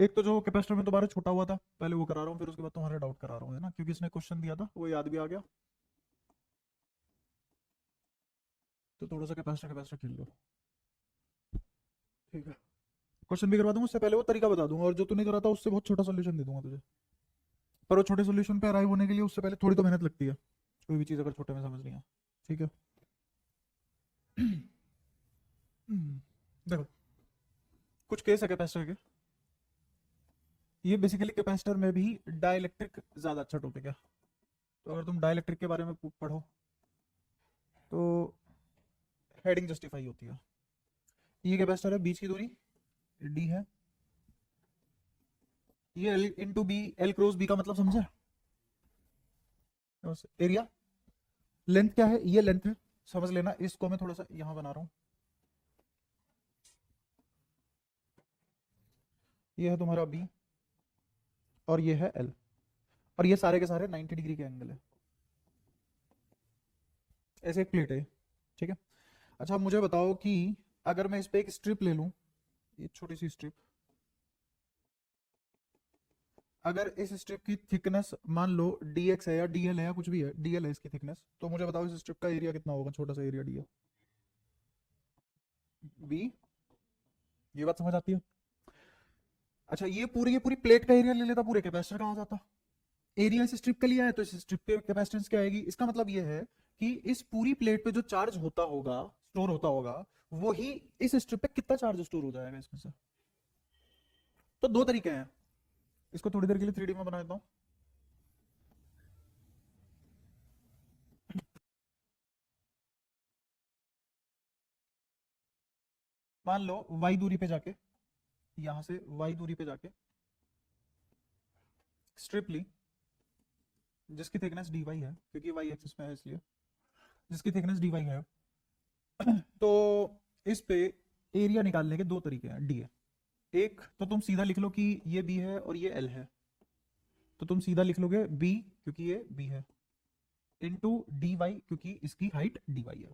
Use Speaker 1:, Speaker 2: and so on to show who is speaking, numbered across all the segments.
Speaker 1: एक तो जो कैपेसिटर में तुम्हारा छोटा हुआ था पहले वो करा रहा हूँ, फिर उसके बाद तुम्हारा डाउट करा रहा हूँ, है ना, क्योंकि इसने क्वेश्चन दिया था वो याद भी आ गया। तो थोड़ा सा कैपेसिटर कैपेसिटर खेल लो, ठीक है। क्वेश्चन भी करवा दूंगा, उससे पहले वो तरीका बता दूंगा, और जो तूने करा था उससे बहुत छोटा सोल्यूशन दे दूंगा तुझे। पर वो छोटे सोल्यूशन पे अराइव होने के लिए उससे पहले थोड़ी तो मेहनत लगती है, कोई भी चीज़ अगर छोटे में समझनी है, ठीक है। देखो, कुछ केस है कैपेसिटर के, ये बेसिकली कैपेसिटर में भी डाइलेक्ट्रिक ज़्यादा अच्छा टॉपिक है। तो अगर तुम डाइलेक्ट्रिक के बारे में पढ़ो तो हेडिंग जस्टिफाई होती है। ये कैपेसिटर है, बीच की दूरी डी है, ये L into B, L cross B का मतलब समझे, एरिया। लेंथ क्या है, ये लेंथ है, समझ लेना। इसको मैं थोड़ा सा यहां बना रहा हूं, ये है तुम्हारा बी और ये है एल, और ये सारे के सारे 90 डिग्री के एंगल है, ऐसे एक प्लेट है, ठीक है। अच्छा अब मुझे बताओ कि अगर मैं इस पे एक स्ट्रिप ले लूं, ये छोटी सी स्ट्रिप, अगर इस स्ट्रिप की थिकनेस मान लो dx है या dl है या कुछ भी है, dl है इसकी थिकनेस, तो मुझे बताओ इस स्ट्रिप का एरिया कितना होगा, छोटा सा एरिया dl बी। ये बात समझ आती है। अच्छा ये पूरी प्लेट का एरिया ले लेता, पूरे कैपेसिटर कहाँ जाता, एरिया इस स्ट्रिप का लिया है तो इस स्ट्रिप पे कैपेसिटेंस क्या आएगी। इसका मतलब ये है कि इस पूरी प्लेट पे जो चार्ज होता होगा, स्टोर होता होगा, वही इस स्ट्रिप पे कितना चार्ज स्टोर हो जाएगा इसमें से। तो दो तरीके हैं, इसको थोड़ी देर के लिए 3D में बना देता हूँ। मान लो y दूरी पे जाके, यहां से y दूरी पे जाके स्ट्रिप ली, जिसकी थिकनेस dy है, क्योंकि y एक्सिस में है इसलिए, जिसकी थिकनेस dy है। तो इस पे एरिया निकालने के दो तरीके हैं, डी। एक तो तुम सीधा लिख लो कि ये बी है और ये एल है, तो तुम सीधा लिख लोगे बी, क्योंकि ये बी है, इंटू डी वाई, क्योंकि इसकी हाइट डी वाई है,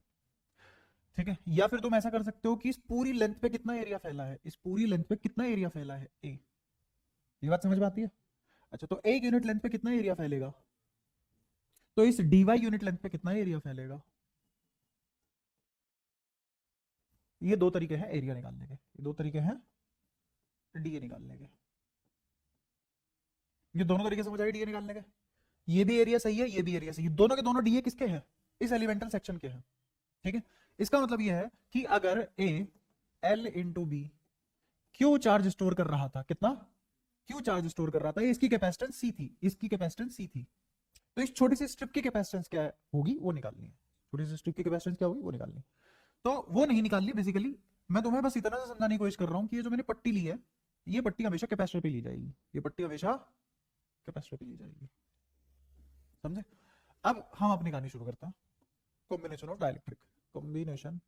Speaker 1: ठीक है। या फिर तुम ऐसा कर सकते हो कि इस पूरी लेंथ पे कितना एरिया फैला है, इस पूरी लेंथ पे कितना एरिया फैला है ए, ये बात समझ में आती है। अच्छा तो एक यूनिट लेंथ पे कितना एरिया फैलेगा, तो इस डी वाई यूनिट लेंथ पे कितना एरिया फैलेगा। ये दो तरीके हैं एरिया निकालने के, ये दो तरीके हैं डी निकालने के, ये दोनों तरीके समझ आए डी निकालने के। ये भी एरिया सही है, ये भी एरिया सही है, दोनों के दोनों डी किसके हैं, इस एलिमेंटल सेक्शन के हैं, ठीक है। इसका मतलब यह है कि अगर A L into B Q charge store कर रहा था, कितना क्यू चार्ज स्टोर कर रहा था, ये इसकी कैपेसिटेंस सी थी, इसकी कैपेसिटेंस सी थी, तो इस छोटी सी स्ट्रिप की कैपेसिटेंस क्या होगी वो निकालनी है, छोटी सी स्ट्रिप की कैपेसिटेंस क्या होगी वो निकालनी है। तो वो नहीं निकालनी बेसिकली, मैं तुम्हें बस इतना से समझाने की कोशिश कर रहा हूं कि ये जो मैंने पट्टी ली है, ये पट्टी हमेशा कैपेसिटर पे ली जाएगी, ये पट्टी हमेशा कैपेसिटर पे ली जाएगी, समझे। अब हम अपनी कहानी शुरू करते हैं, combination of dielectric, combination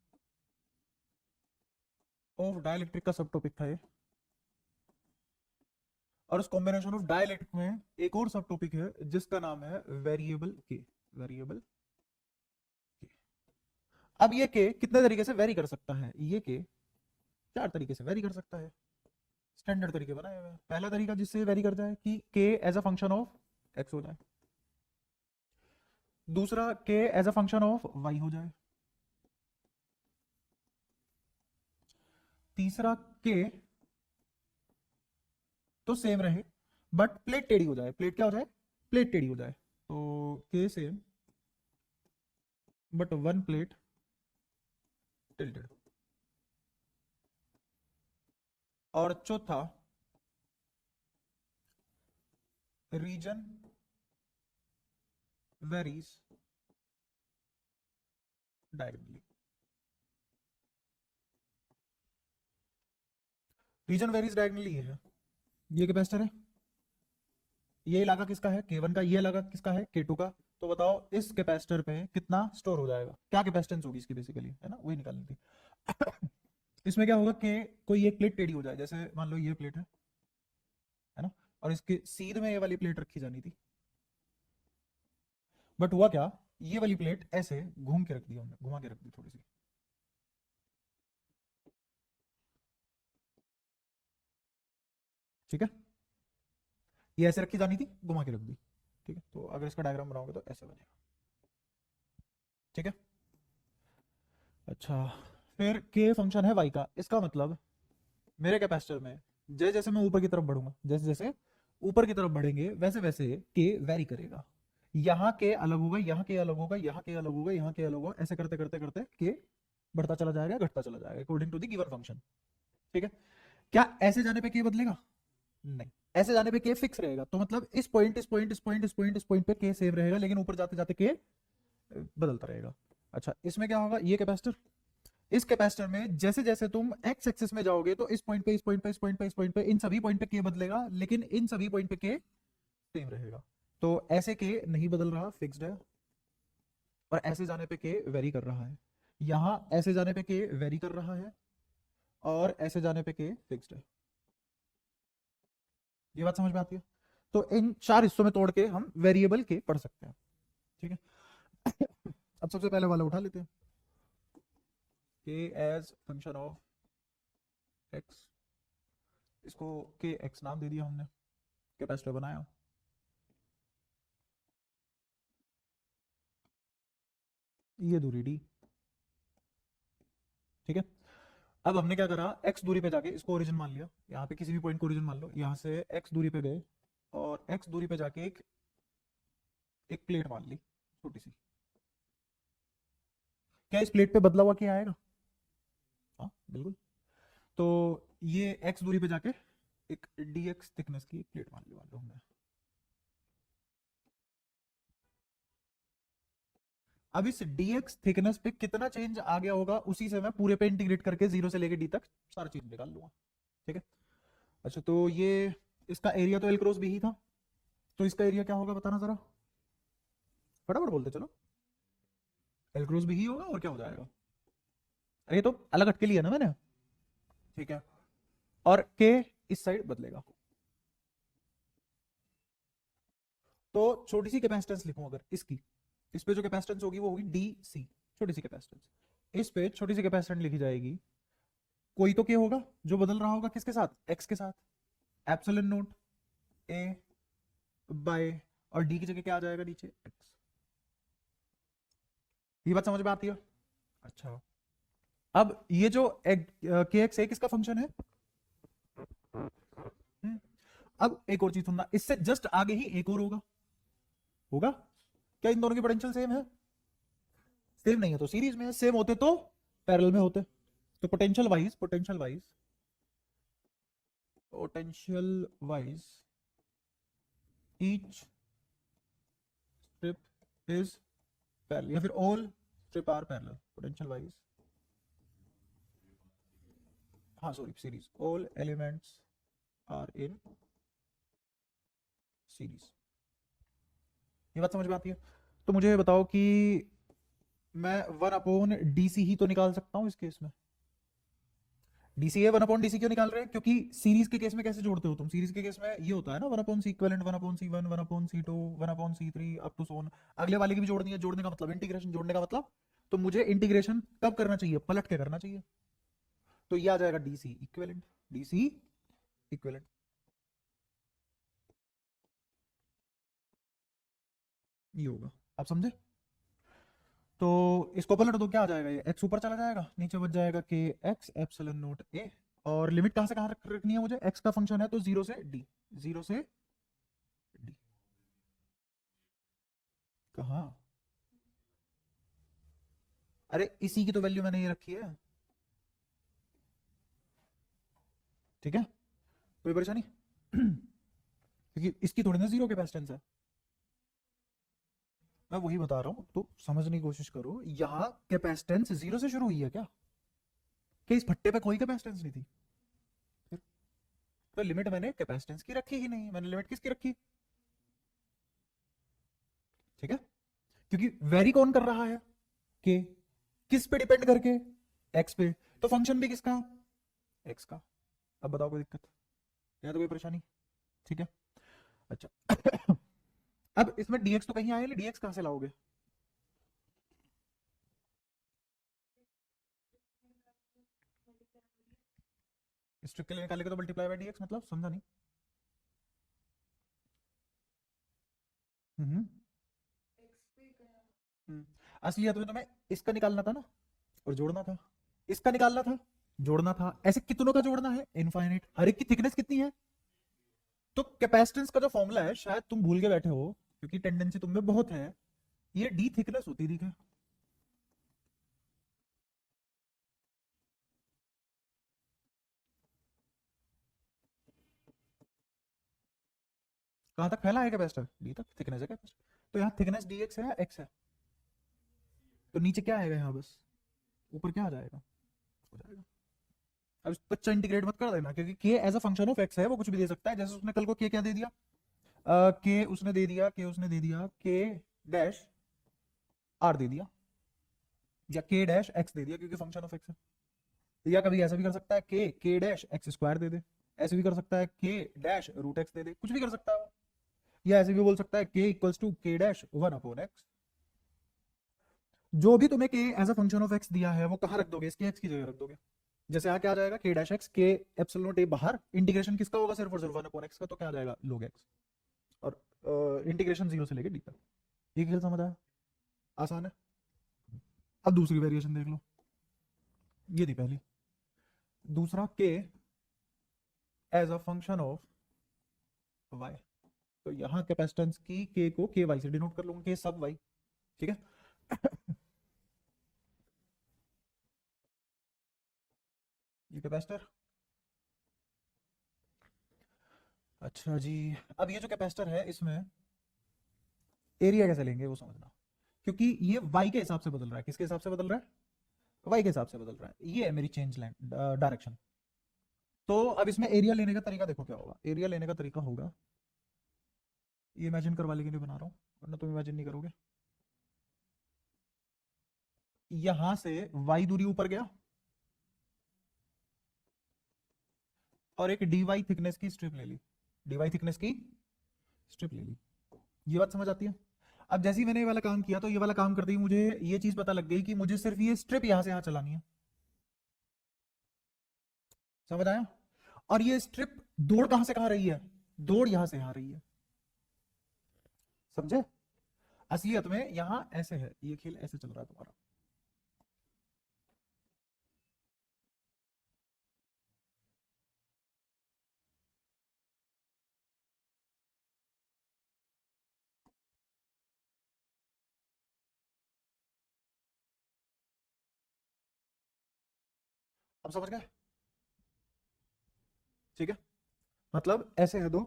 Speaker 1: of dielectric का सब टॉपिक था ये, और उस कॉम्बिनेशन ऑफ डाइलेक्ट्रिक में एक और सब टॉपिक है जिसका नाम है वेरिएबल के, वेरिएबल के। अब ये के कितने तरीके से वेरी कर सकता है, ये के चार तरीके से वेरी कर सकता है, स्टैंडर्ड तरीके बनाए हुए हैं। पहला तरीका जिससे वेरी कर जाए कि K as a function of X हो जाए, दूसरा K as a function of Y हो जाए, तीसरा के तो सेम रहे बट प्लेट टेढ़ी हो जाए, प्लेट क्या हो जाए, प्लेट टेढ़ी हो जाए, तो K same but one plate tilted, और चौथा region varies directly, region varies directly ये है, ये कैपेसिटर है, ये इलाका किसका है के वन का, ये इलाका किसका है के टू का। तो बताओ इस कैपेसिटर पे कितना स्टोर हो जाएगा, क्या कैपेसिटेंस होगी इसकी बेसिकली, है ना, वही निकालनी थी। इसमें क्या होगा कि कोई एक प्लेट टेढ़ी हो जाए, जैसे मान लो ये प्लेट है ना, और इसके सीध में ये वाली प्लेट रखी जानी थी, बट हुआ क्या, ये वाली प्लेट ऐसे घूम के रख दी हमने, घुमा के रख दी थोड़ी सी, ठीक है, ये ऐसे रखी जानी थी, घुमा के रख दी। ठीक है, तो अगर इसका डायग्राम बनाओगे तो ऐसे बनेगा। ठीक है, अच्छा, फिर के फंक्शन है y का, इसका मतलब मेरे कैपेसिटर में जैसे जैसे मैं ऊपर की तरफ बढ़ूंगा, जैसे जैसे ऊपर की तरफ बढ़ेंगे वैसे वैसे के वेरी करेगा। यहाँ के अलग होगा, यहाँ के अलग होगा, यहाँ के अलग होगा, यहाँ के अलग होगा, ऐसे करते करते करते के बढ़ता चला जाएगा, घटता चला जाएगा according to the given function. ठीक है, क्या ऐसे जाने पे के बदलेगा? नहीं, ऐसे जाने पे के फिक्स रहेगा। तो मतलब इस पॉइंट इस पॉइंट इस पॉइंट इस पॉइंट इस पॉइंट पे के सेव रहेगा, लेकिन ऊपर जाते जाते के बदलता रहेगा। अच्छा, इसमें क्या होगा, ये कैपेसिटर, इस कैपेसिटर में जैसे जैसे तुम एक्स एक्सिस में जाओगे तो इस पॉइंट पे इस पॉइंट पे इस पॉइंट पे इस पॉइंट पे इन सभी पॉइंट पे के बदलेगा, लेकिन इन सभी पॉइंट पे के सेम रहेगा। तो ऐसे के नहीं बदल रहा, फिक्स्ड है, और ऐसे जाने पे के वेरी कर रहा है। यहां ऐसे जाने पे के वेरी कर रहा है, और ऐसे जाने पे के फिक्स्ड है। ये बात समझ में आती है? तो इन चार हिस्सों में तोड़ के हम वेरिएबल के पढ़ सकते हैं। ठीक है, अब सबसे पहले वाला उठा लेते हैं, के एज फंक्शन ऑफ एक्स, इसको के एक्स नाम दे दिया हमने, कैपेसिटर बनाया। ये दूरी डी। ठीक है, अब हमने क्या करा, x दूरी पे जाके इसको ओरिजिन मान लिया, यहाँ पे किसी भी पॉइंट को ओरिजिन मान लो, यहाँ से x दूरी पे गए और x दूरी पे जाके एक एक प्लेट मान ली छोटी सी। क्या इस प्लेट पे बदला हुआ क्या आएगा? हाँ बिल्कुल। तो ये x दूरी पे जाके एक dx थिकनेस की प्लेट मान ली हमने। अब इस dx थिकनेस पे कितना चेंज आ गया होगा, उसी से मैं पूरे पे इंटीग्रेट करके 0 से लेके d तक सारा चीज निकाल लूंगा। ठीक है, अच्छा, तो ये इसका एरिया तो एल क्रॉस बी ही था, तो इसका एरिया क्या होगा बताना जरा, फटाफट बोलते चलो। एल क्रॉस बी ही होगा, और क्या हो जाएगा? अरे तो अलग हटके लिया ना मैंने। ठीक है, और के इस साइड बदलेगा, तो छोटी सी कैपेसिटेंस लिखूं अगर इसकी, इस पे जो कैपेसिटेंस होगी वो होगी डी सी, छोटी सी कैपेसिटेंस। इस पे छोटी सी कैपेसिटेंस लिखी जाएगी, कोई तो के होगा जो बदल रहा होगा, किसके साथ? एक्स के साथ, एप्सिलॉन नोट ए बाय, और डी की जगह क्या आ जाएगा नीचे, एक्स। ये बात समझ में आती है? अच्छा, अब ये जो के एक्स एक इसका फंक्शन है। अब एक और चीज सुनना, इससे जस्ट आगे ही एक और होगा, होगा क्या इन दोनों की पोटेंशियल सेम है? सेम नहीं है तो सीरीज में है, सेम होते तो पैरेलल में होते। तो potential wise each strip is parallel, या फिर all strip are parallel potential wise. हाँ sorry, series, all elements are in series. ये बात समझ में आती है? तो मुझे बताओ कि मैं 1/DC ही तो निकाल सकता हूं इस केस में। डीसी है, 1/DC क्यों निकाल रहे हैं? क्योंकि सीरीज के केस में कैसे जोड़ते हो तुम? सीरीज के केस में ये होता है ना, 1/C equivalent, 1/C1, 1/C2, 1/C3 up to सोन। अगले वाले की भी जोड़नी है, जोड़ने का मतलब इंटीग्रेशन, जोड़ने का मतलब, तो मुझे इंटीग्रेशन कब करना चाहिए? पलट के करना चाहिए। तो ये आ जाएगा डीसी इक्विवेलेंट, डीसी इक्विवेलेंट। ये होगा, आप समझे? तो इसको पलट दो, क्या आ जाएगा, ये एक्स ऊपर चला जाएगा, नीचे बच जाएगा के एक्स एप्सिलॉन नोट ए। और लिमिट कहां से कहां रखनी है मुझे? एक्स का फंक्शन है तो 0 से डी, 0 से डी। कहा? अरे इसी की तो वैल्यू मैंने ये रखी है। ठीक है, कोई परेशानी? क्योंकि इसकी थोड़ी ना जीरो कैपेसिटेंस है, मैं वही बता रहा हूं, तो समझने की कोशिश करो। यहाँ कैपेसिटेंस 0 से शुरू हुई है क्या? कि इस भट्टे पे कोई कैपेसिटेंस नहीं थी? फिर तो लिमिट मैंने कैपेसिटेंस की रखी ही नहीं, मैंने लिमिट किसकी रखी? ठीक है, क्योंकि वेरी कौन कर रहा है? के, किस पे डिपेंड करके? एक्स पे। तो फंक्शन भी किसका? एक्स का। अब बताओ कोई दिक्कत या तो कोई परेशानी? ठीक है, अच्छा। अब इसमें dx तो कहीं आया नहीं, dx कहां से लाओगे? स्ट्रिप के लिए निकालेगा तो मल्टीप्लाई बाय dx, मतलब समझा नहीं। हम्म असलियत में तुम्हें इसका निकालना था ना और जोड़ना था, इसका निकालना था, जोड़ना था। ऐसे कितनों का जोड़ना है? इनफाइनाइट। हर एक की थिकनेस कितनी है? तो कैपेसिटेंस का जो फॉर्मूला है शायद तुम भूल के बैठे हो, क्योंकि टेंडेंसी तुम में बहुत है, ये डी थिकनेस होती थी क्या? कहां तक फैला है कैपेसिटर? डी तक थिकनेस है कैपेसिटर। तो यहाँ थिकनेस डी एक्स है या एक्स है? तो नीचे क्या आएगा यहाँ बस, ऊपर क्या आ जाएगा? हो जाएगा। अब इसको अच्छा इंटीग्रेट मत कर देना, क्योंकि K as a function of X है, वो कुछ भी दे सकता है। जैसे उसने कल को के क्या दे दिया, के उसने दे दिया, के डैश आर दे दिया, या के डैश एक्स दे दिया, क्योंकि फंक्शन ऑफ एक्स है। या कभी ऐसा भी कर सकता है के डैश एक्स स्क्वायर दे दे, ऐसे भी कर सकता है के डैश रूट एक्स दे दे, कुछ भी कर सकता है वो। या ऐसे भी बोल सकता है K equals to K dash one upon X. जो भी तुम्हें K as a function of X दिया है वो कहाँ रख दोगे? इसके एक्स की जगह रख दोगे। जैसे यहाँ क्या आ जाएगा, के डैश एक्स, के एप्सिलॉन नॉट ए बाहर, इंटीग्रेशन किसका होगा? सिर्फ और सिर्फ वन अपॉन एक्स का, तो क्या आ जाएगा? log x. और इंटीग्रेशन जीरो से लेके डी तक। ये खेल समझ आया? आसान है। अब दूसरी वेरिएशन देख लो, ये थी पहली। दूसरा K as a function of Y. तो यहाँ कैपेसिटेंस की के को के वाई से डिनोट कर लूंगा, के सब वाई। ठीक है। ये कैपेसिटर। अच्छा जी, अब ये जो कैपेसिटर है इसमें एरिया कैसे लेंगे वो समझना, क्योंकि ये वाई के हिसाब से बदल रहा है। किसके हिसाब से बदल रहा है? वाई के हिसाब से बदल रहा है। ये है मेरी चेंज लाइन डायरेक्शन। तो अब इसमें एरिया लेने का तरीका देखो क्या होगा। एरिया लेने का तरीका होगा, ये इमेजिन करवाने के लिए बना रहा हूँ, वरना तुम इमेजिन नहीं करोगे। यहां से वाई दूरी ऊपर गया और एक डी वाई थिकनेस की स्ट्रिप ले ली, डी वाई थिकनेस की स्ट्रिप ले ली। ये बात समझ आती है? अब जैसे ही मैंने ये वाला काम किया, तो ये वाला काम करते ही मुझे ये चीज पता लग गई कि मुझे सिर्फ ये स्ट्रिप यहां से यहां चलानी है। समझ आया? और ये स्ट्रिप दौड़ कहां से कहां रही है? दौड़ यहां से यहां रही है। समझे? असलियत में यहां ऐसे है, ये खेल ऐसे चल रहा है तुम्हारा। अब समझ गए? ठीक है। मतलब ऐसे है दो,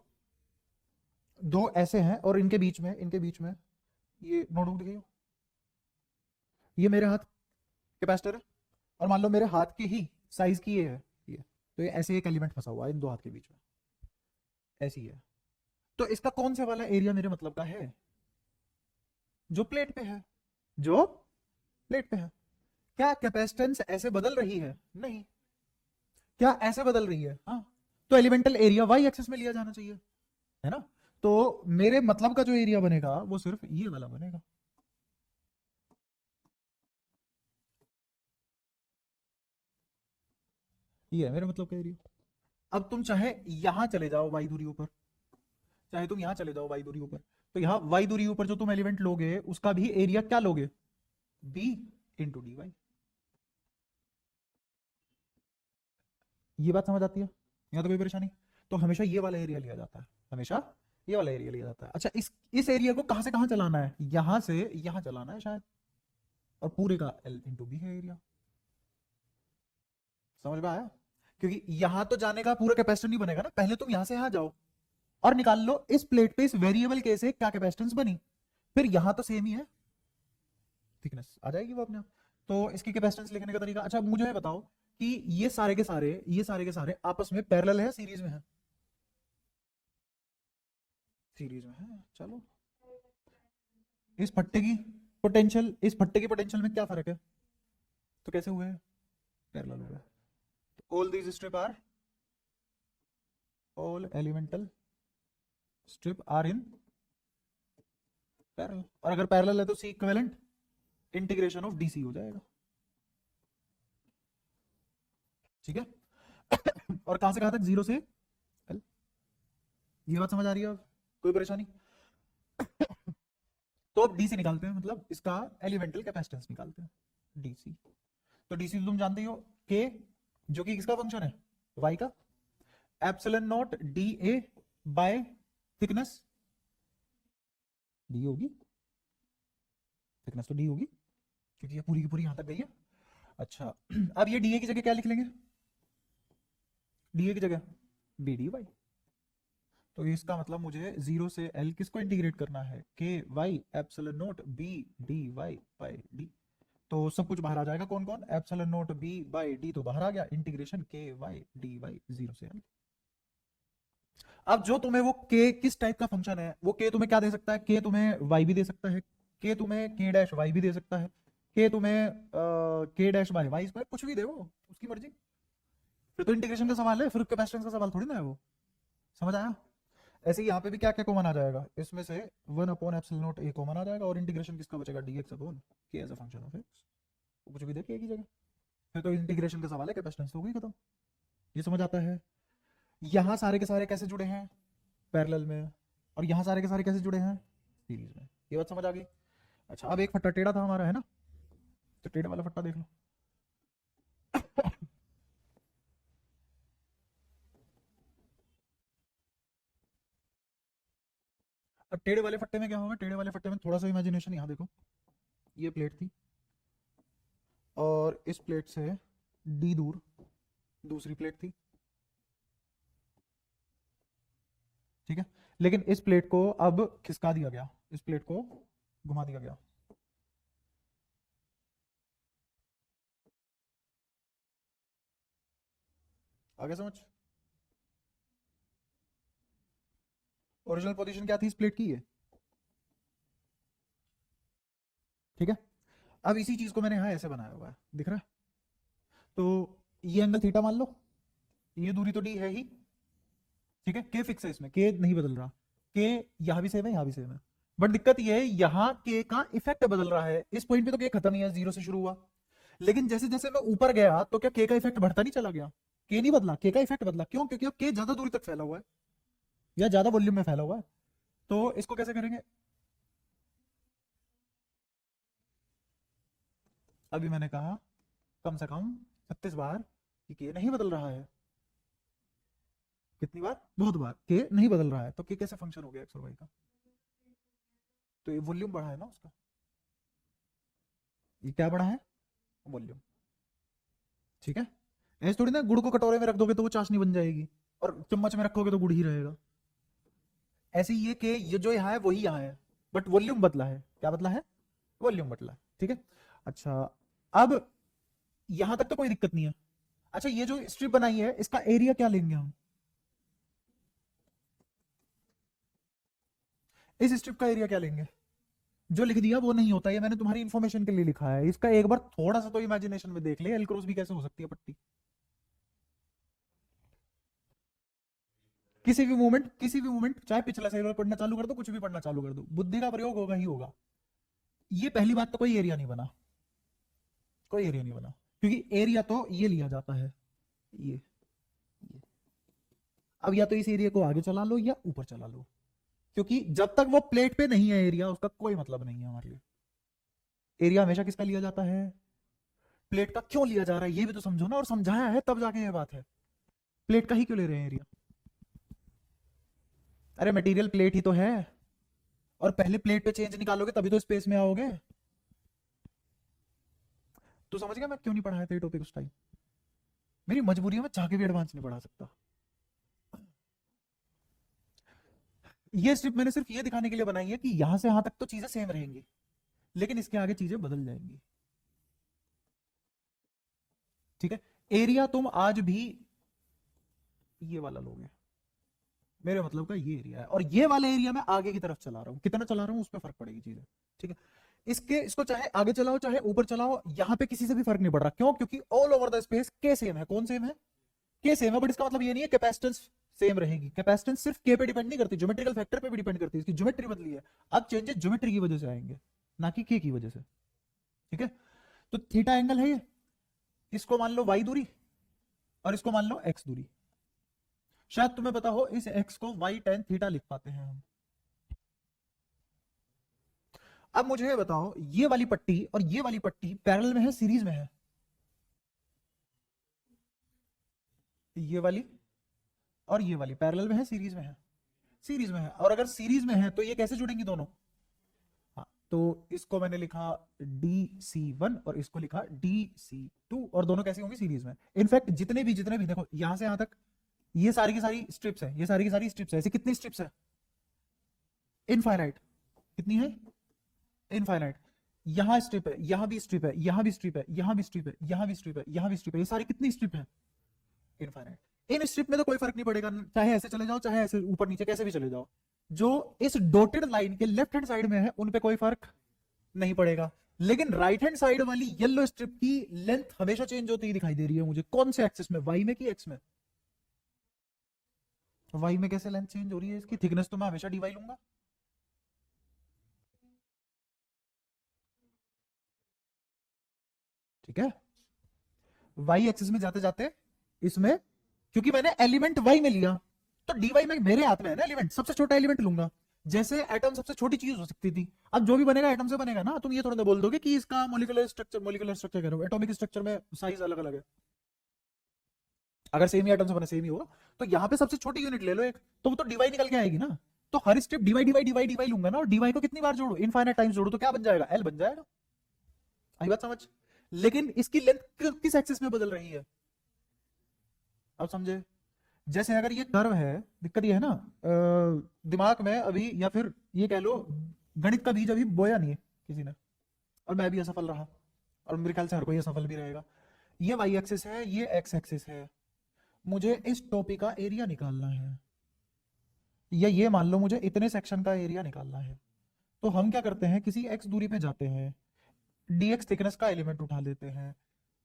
Speaker 1: दो ऐसे हैं, और इनके बीच में ये नोटबुक दिखाइए, ये मेरे हाथ कैपेसिटर है, और मान लो मेरे हाथ की ही साइज की ये है, ये। तो ये ऐसे एक एलिमेंट फंसा हुआ है इन दो हाथ के बीच में, ऐसी है। तो इसका कौन सा वाला एरिया मेरे मतलब का है? जो प्लेट पे है, जो प्लेट पे है। क्या कैपेसिटेंस ऐसे बदल रही है? नहीं। क्या ऐसे बदल रही है? हाँ। तो एलिमेंटल एरिया वाई एक्सिस में लिया जाना चाहिए, है ना? तो मेरे मतलब का जो एरिया बनेगा वो सिर्फ ये वाला बनेगा। ये है मेरे मतलब का एरिया। अब तुम चाहे यहां चले जाओ वाई दूरी ऊपर, चाहे तुम यहां चले जाओ वाई दूरी ऊपर, तो यहां वाई दूरी ऊपर जो तुम एलिमेंट लोगे उसका भी एरिया क्या लोगे? B into D Y. ये बात समझ आती है? यहाँ तो कोई परेशानी? तो हमेशा ये वाला एरिया लिया जाता है, हमेशा ये वाला एरिया लिया जाता है। अच्छा, इस एरिया को कहां से कहां चलाना है? यहां से यहां चलाना है शायद, और पूरे का एल इंटू बी है एरिया। समझ में आया? क्योंकि यहां तो जाने का पूरा कैपेसिटेंस नहीं बनेगा ना, पहले तुम यहां से यहां जाओ और निकाल लो इस प्लेट पे इस वेरिएबल के से क्या कैपेसिटेंस बनी, फिर यहां तो सेम ही है, थिकनेस आ जाएगी वो अपने आप। तो इसकी कैपेसिटेंस लिखने का तरीका, अच्छा मुझे ये बताओ कि ये सारे के सारे आपस में पैरेलल है, सीरीज में है? सीरीज में है। चलो, इस फट्टे की पोटेंशियल में क्या फर्क है? तो कैसे हुए? पैरेलल हुए। All these strip are, all elemental strip are in parallel, और अगर पैरेलल है तो C equivalent integration of DC हो जाएगा। ठीक है। और कहां से कहां तक? जीरो से एल। ये बात समझ आ रही है? अब कोई परेशानी? तो अब डीसी निकालते हैं, मतलब इसका एलिमेंटल कैपेसिटेंस निकालते हैं, डीसी। तो डीसी तुम जानते ही हो, के जो कि किसका फंक्शन है, वाई का, epsilon not D A bye thickness, D होगी, थिकनेस तो डी होगी क्योंकि ये पूरी की पूरी यहां तक गई है। अच्छा अब ये डीए की जगह क्या लिख लेंगे, डीए की जगह बी डी वाई। तो इसका मतलब मुझे 0 से एल किसको इंटीग्रेट करना है, K Y epsilon not B D Y by D. तो सब कुछ बाहर आ जाएगा, कौन कौन, epsilon not B by D तो बाहर आ गया, इंटीग्रेशन के वाई डी वाई 0 से एल। अब जो तुम्हें वो के किस टाइप का फंक्शन है, वो के तुम्हें क्या दे सकता है, के तुम्हें वाई भी दे सकता है, के तुम्हें के डैश वाई भी दे सकता है, के तुम्हें के डैश बाय वाई स्क्वायर, कुछ भी दे वो, उसकी मर्जी। फिर तो इंटीग्रेशन का सवाल है, फिर कैपेसिटेंस का सवाल थोड़ी ना है वो। समझ आया। ऐसे ही यहाँ पे भी क्या क्या कॉमन आ जाएगा, इसमें से 1 upon epsilon not A common आ जाएगा, और इंटीग्रेशन किसका बचेगा, dx upon K as a function of x, कुछ भी देखिए एक ही जगह। फिर तो इंटीग्रेशन का सवाल है, कैपेसिटेंस तो हो गई खत्म। ये समझ आता है। यहाँ सारे के सारे कैसे जुड़े हैं, पैरेलल में, और यहाँ सारे के सारे कैसे जुड़े हैं, सीरीज में। ये बात समझ आ गई। अच्छा अब एक फट्टा टेढ़ा था हमारा, है ना, तो टेढ़े वाला फट्टा देख लो। अब टेढ़े वाले फट्टे में क्या होगा, टेढ़े वाले फट्टे में थोड़ा सा इमेजिनेशन, यहाँ देखो, ये प्लेट थी और इस प्लेट से डी दूर दूसरी प्लेट थी, ठीक है। लेकिन इस प्लेट को अब खिसका दिया गया, इस प्लेट को घुमा दिया गया, आगे समझ। ओरिजिनल पोजीशन क्या थी इस प्लेट की, ये, ठीक है। अब इसी चीज को मैंने यहां ऐसे बनाया हुआ है, दिख रहा है। तो ये एंगल थीटा मान लो, ये दूरी तो डी है ही, ठीक है, के फिक्स है इसमें, के नहीं बदल रहा, के यहां भी सेम है, यहां भी सेम है। बट दिक्कत ये है, यहां के का इफेक्ट बदल रहा है, इस पॉइंट पे तो के खत्म ही है, 0 से शुरू हुआ। लेकिन जैसे जैसे मैं ऊपर गया तो क्या के का इफेक्ट बढ़ता नहीं चला गया, के नहीं बदला, के का इफेक्ट बदला, क्यों, क्योंकि अब के ज्यादा दूरी तक फैला हुआ है या ज्यादा वॉल्यूम में फैला हुआ है। तो इसको कैसे करेंगे, अभी मैंने कहा कम से कम 36 बार कि के नहीं बदल रहा है। कितनी बार, बहुत बार के नहीं बदल रहा है, तो के कैसे फंक्शन हो गया एक्स और वाई का, तो ये वॉल्यूम बढ़ा है ना उसका, ये क्या बढ़ा है, वॉल्यूम, ठीक है। ऐसे थोड़ी ना गुड़ को कटोरे में रख दोगे तो वो चाशनी बन जाएगी, और चम्मच में रखोगे तो गुड़ ही रहेगा। ऐसे ही ये कि ये जो यहाँ है वही यहाँ है, बट वॉल्यूम बदला है, क्या बदला है, वॉल्यूम बदला है, ठीक है। अच्छा अब यहां तक तो कोई दिक्कत नहीं है। अच्छा ये जो स्ट्रिप बनाई है इसका एरिया क्या लेंगे हम, इस स्ट्रिप का एरिया क्या लेंगे, जो लिख दिया वो नहीं होता, ये मैंने तुम्हारी इंफॉर्मेशन के लिए लिखा है, इसका एक बार थोड़ा सा तो इमेजिनेशन में देख ले, एल क्रॉस भी कैसे हो सकती है पट्टी, किसी भी मूवमेंट चाहे पिछला साइड पढ़ना चालू कर दो, कुछ भी पढ़ना चालू कर दो, बुद्धि का प्रयोग होगा ही होगा। ये पहली बात तो कोई एरिया नहीं बना, कोई एरिया नहीं बना, क्योंकि एरिया तो ये लिया जाता है, ये। अब या तो इस एरिया को आगे चला लो या ऊपर चला लो, क्योंकि जब तक वो प्लेट पे नहीं है एरिया, उसका कोई मतलब नहीं है हमारे लिए। एरिया हमेशा किसका लिया जाता है, प्लेट का। क्यों लिया जा रहा है ये भी तो समझो ना, और समझाया है तब जाके ये बात है, प्लेट का ही क्यों ले रहे हैं एरिया, अरे मटेरियल प्लेट ही तो है, और पहले प्लेट पे चेंज निकालोगे तभी तो स्पेस में आओगे। तो समझ गया मैं क्यों नहीं पढ़ाया था ये टॉपिक उस टाइम, मेरी मजबूरी है, मैं चाह के भी एडवांस नहीं पढ़ा सकता। ये स्ट्रिप मैंने सिर्फ ये दिखाने के लिए बनाई है कि यहां से यहां तक तो चीजें सेम रहेंगी, लेकिन इसके आगे चीजें बदल जाएंगी, ठीक है। एरिया तुम आज भी ये वाला लोगे, मेरे मतलब का ये एरिया है, और ये वाले एरिया में आगे की तरफ चला रहा हूं, कितना चला रहा हूं उस पर फर्क पड़ेगी चीजें, ठीक है। इसको चाहे आगे चलाओ चाहे ऊपर चलाओ, यहां पे किसी से भी फर्क नहीं पड़ रहा, क्यों, क्योंकि ऑल ओवर द स्पेस के सेम है, कौन सेम है, के सेम है। बट इसका मतलब ये नहीं है कैपेसिटेंस सेम रहेगी, कैपेसिटेंस सिर्फ के पे डिपेंड नहीं करती, ज्योमेट्रिकल फैक्टर पे भी डिपेंड करती है, इसकी ज्योमेट्री बदली है। अब चेंजेस ज्योमेट्री की वजह से आएंगे, ना कि के की वजह से, ठीक है। तो थीटा एंगल है ये, इसको मान लो वाई दूरी और इसको मान लो एक्स दूरी। शायद तुम्हें पता हो इस एक्स को वाई टेन थीटा लिख पाते हैं हम। अब मुझे ये बताओ, ये वाली पट्टी और ये वाली पट्टी पैरेलल में है, सीरीज में है? ये वाली और ये वाली पैरेलल में है, सीरीज में है? सीरीज में है। और अगर सीरीज में है तो ये कैसे जुड़ेंगी दोनों? हाँ, तो इसको मैंने लिखा DC1 और इसको लिखा DC2, और दोनों कैसे होंगे? सीरीज में। इनफैक्ट जितने भी देखो यहां से यहां तक ये सारी की सारी स्ट्रिप्स है, ये सारी की सारी स्ट्रिप्स है। ऐसे कितनी स्ट्रिप्स है? इनफाइनाइट। कितनी है? इनफाइनाइट। यहां स्ट्रिप है, यहां भी स्ट्रिप है, यहां भी स्ट्रिप है, यहां भी स्ट्रिप है, यहां भी स्ट्रिप है, यहां भी स्ट्रिप है। ये सारी कितनी स्ट्रिप है? इनफाइनाइट। इन स्ट्रिप में तो कोई फर्क नहीं पड़ेगा, चाहे ऐसे चले जाओ चाहे ऐसे ऊपर नीचे कैसे भी चले जाओ। जो इस डॉटेड लाइन के लेफ्ट हैंड साइड में है उन पे कोई फर्क नहीं पड़ेगा, लेकिन राइट हैंड साइड वाली येलो स्ट्रिप की लेंथ हमेशा चेंज होती ही दिखाई दे रही है मुझे। कौन से एक्सिस में? वाई में कि एक्स में? वाई में कैसे लेंथ चेंज हो रही है इसकी? थिकनेस तो मैं हमेशा डी वाई लूंगा। ठीक है, वाई एक्सिस में जाते जाते इसमें, क्योंकि मैंने एलिमेंट वाई में लिया तो डी वाई में मेरे हाथ में है ना एलिमेंट, सबसे छोटा एलिमेंट लूंगा। जैसे एटम सबसे छोटी चीज हो सकती थी, अब जो भी बनेगा एटम से बनेगा ना। तुम ये थोड़ा ना बोल दोगे कि इसका मॉलिक्यूलर स्ट्रक्चर कह रहा हूं, एटॉमिक स्ट्रक्चर में साइज अलग अलग है। अगर सेम ही एटम से बने सेम ही होगा, तो यहाँ पे सबसे छोटी यूनिट ले लो एक, तो वो तो डीवाई निकल के आएगी ना। तो हर step dy dy dy dy लूंगा ना, और डीवाई को कितनी बार जोड़ू? इनफाइनाइट टाइम्स जोड़ू, तो क्या बन जाएगा? एल बन जाएगा। आई बात समझ? लेकिन इसकी लेंथ किस एक्सिस में बदल रही है? अब समझे? जैसे अगर ये कर्व है, दिक्कत ये है ना, दिमाग में अभी, या फिर ये कह लो गणित का बीज अभी बोया नहीं है किसी ने, और मैं भी असफल रहा, और मेरे ख्याल से हर कोई असफल भी रहेगा। ये वाई एक्सिस है, ये एक्स एक्सिस है। मुझे इस टॉपिक का एरिया निकालना है, या ये मान लो मुझे इतने सेक्शन का एरिया निकालना है। तो हम क्या करते हैं, किसी एक्स दूरी पे जाते हैं, डीएक्स थिकनेस का एलिमेंट उठा लेते हैं,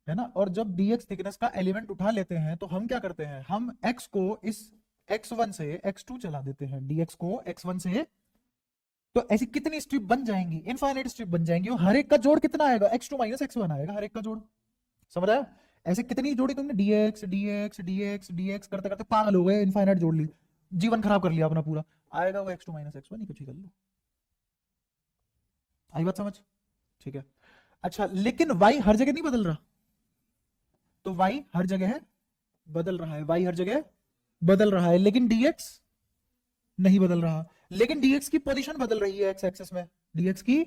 Speaker 1: है ना। और जब डीएक्स थिकनेस का एलिमेंट उठा लेते हैं तो हम क्या करते हैं, हम एक्स को इस x1 से x2 चला देते हैं, डीएक्स को x1 से। तो ऐसी कितनी स्ट्रिप बन जाएंगी? इनफाइनाइट स्ट्रिप बन जाएंगी, और हर एक का जोड़ कितना आएगा? x2 माइनस x1 आएगा हर एक का जोड़। समझ आया? ऐसे कितनी जोड़ी तुमने? dx dx dx dx करते करते पागल हो गए, इनफाइनाइट जोड़ ली, जीवन खराब कर लिया अपना पूरा। आएगा वो x2 माइनस x1 ही, कुछ ही कर लो। आई बात समझ? ठीक है। अच्छा, लेकिन y हर जगह नहीं बदल रहा, तो y हर जगह है बदल रहा है, y हर जगह बदल रहा है, लेकिन dx नहीं बदल रहा। लेकिन dx की पोजीशन बदल रही है एक्स एक्सिस में, dx की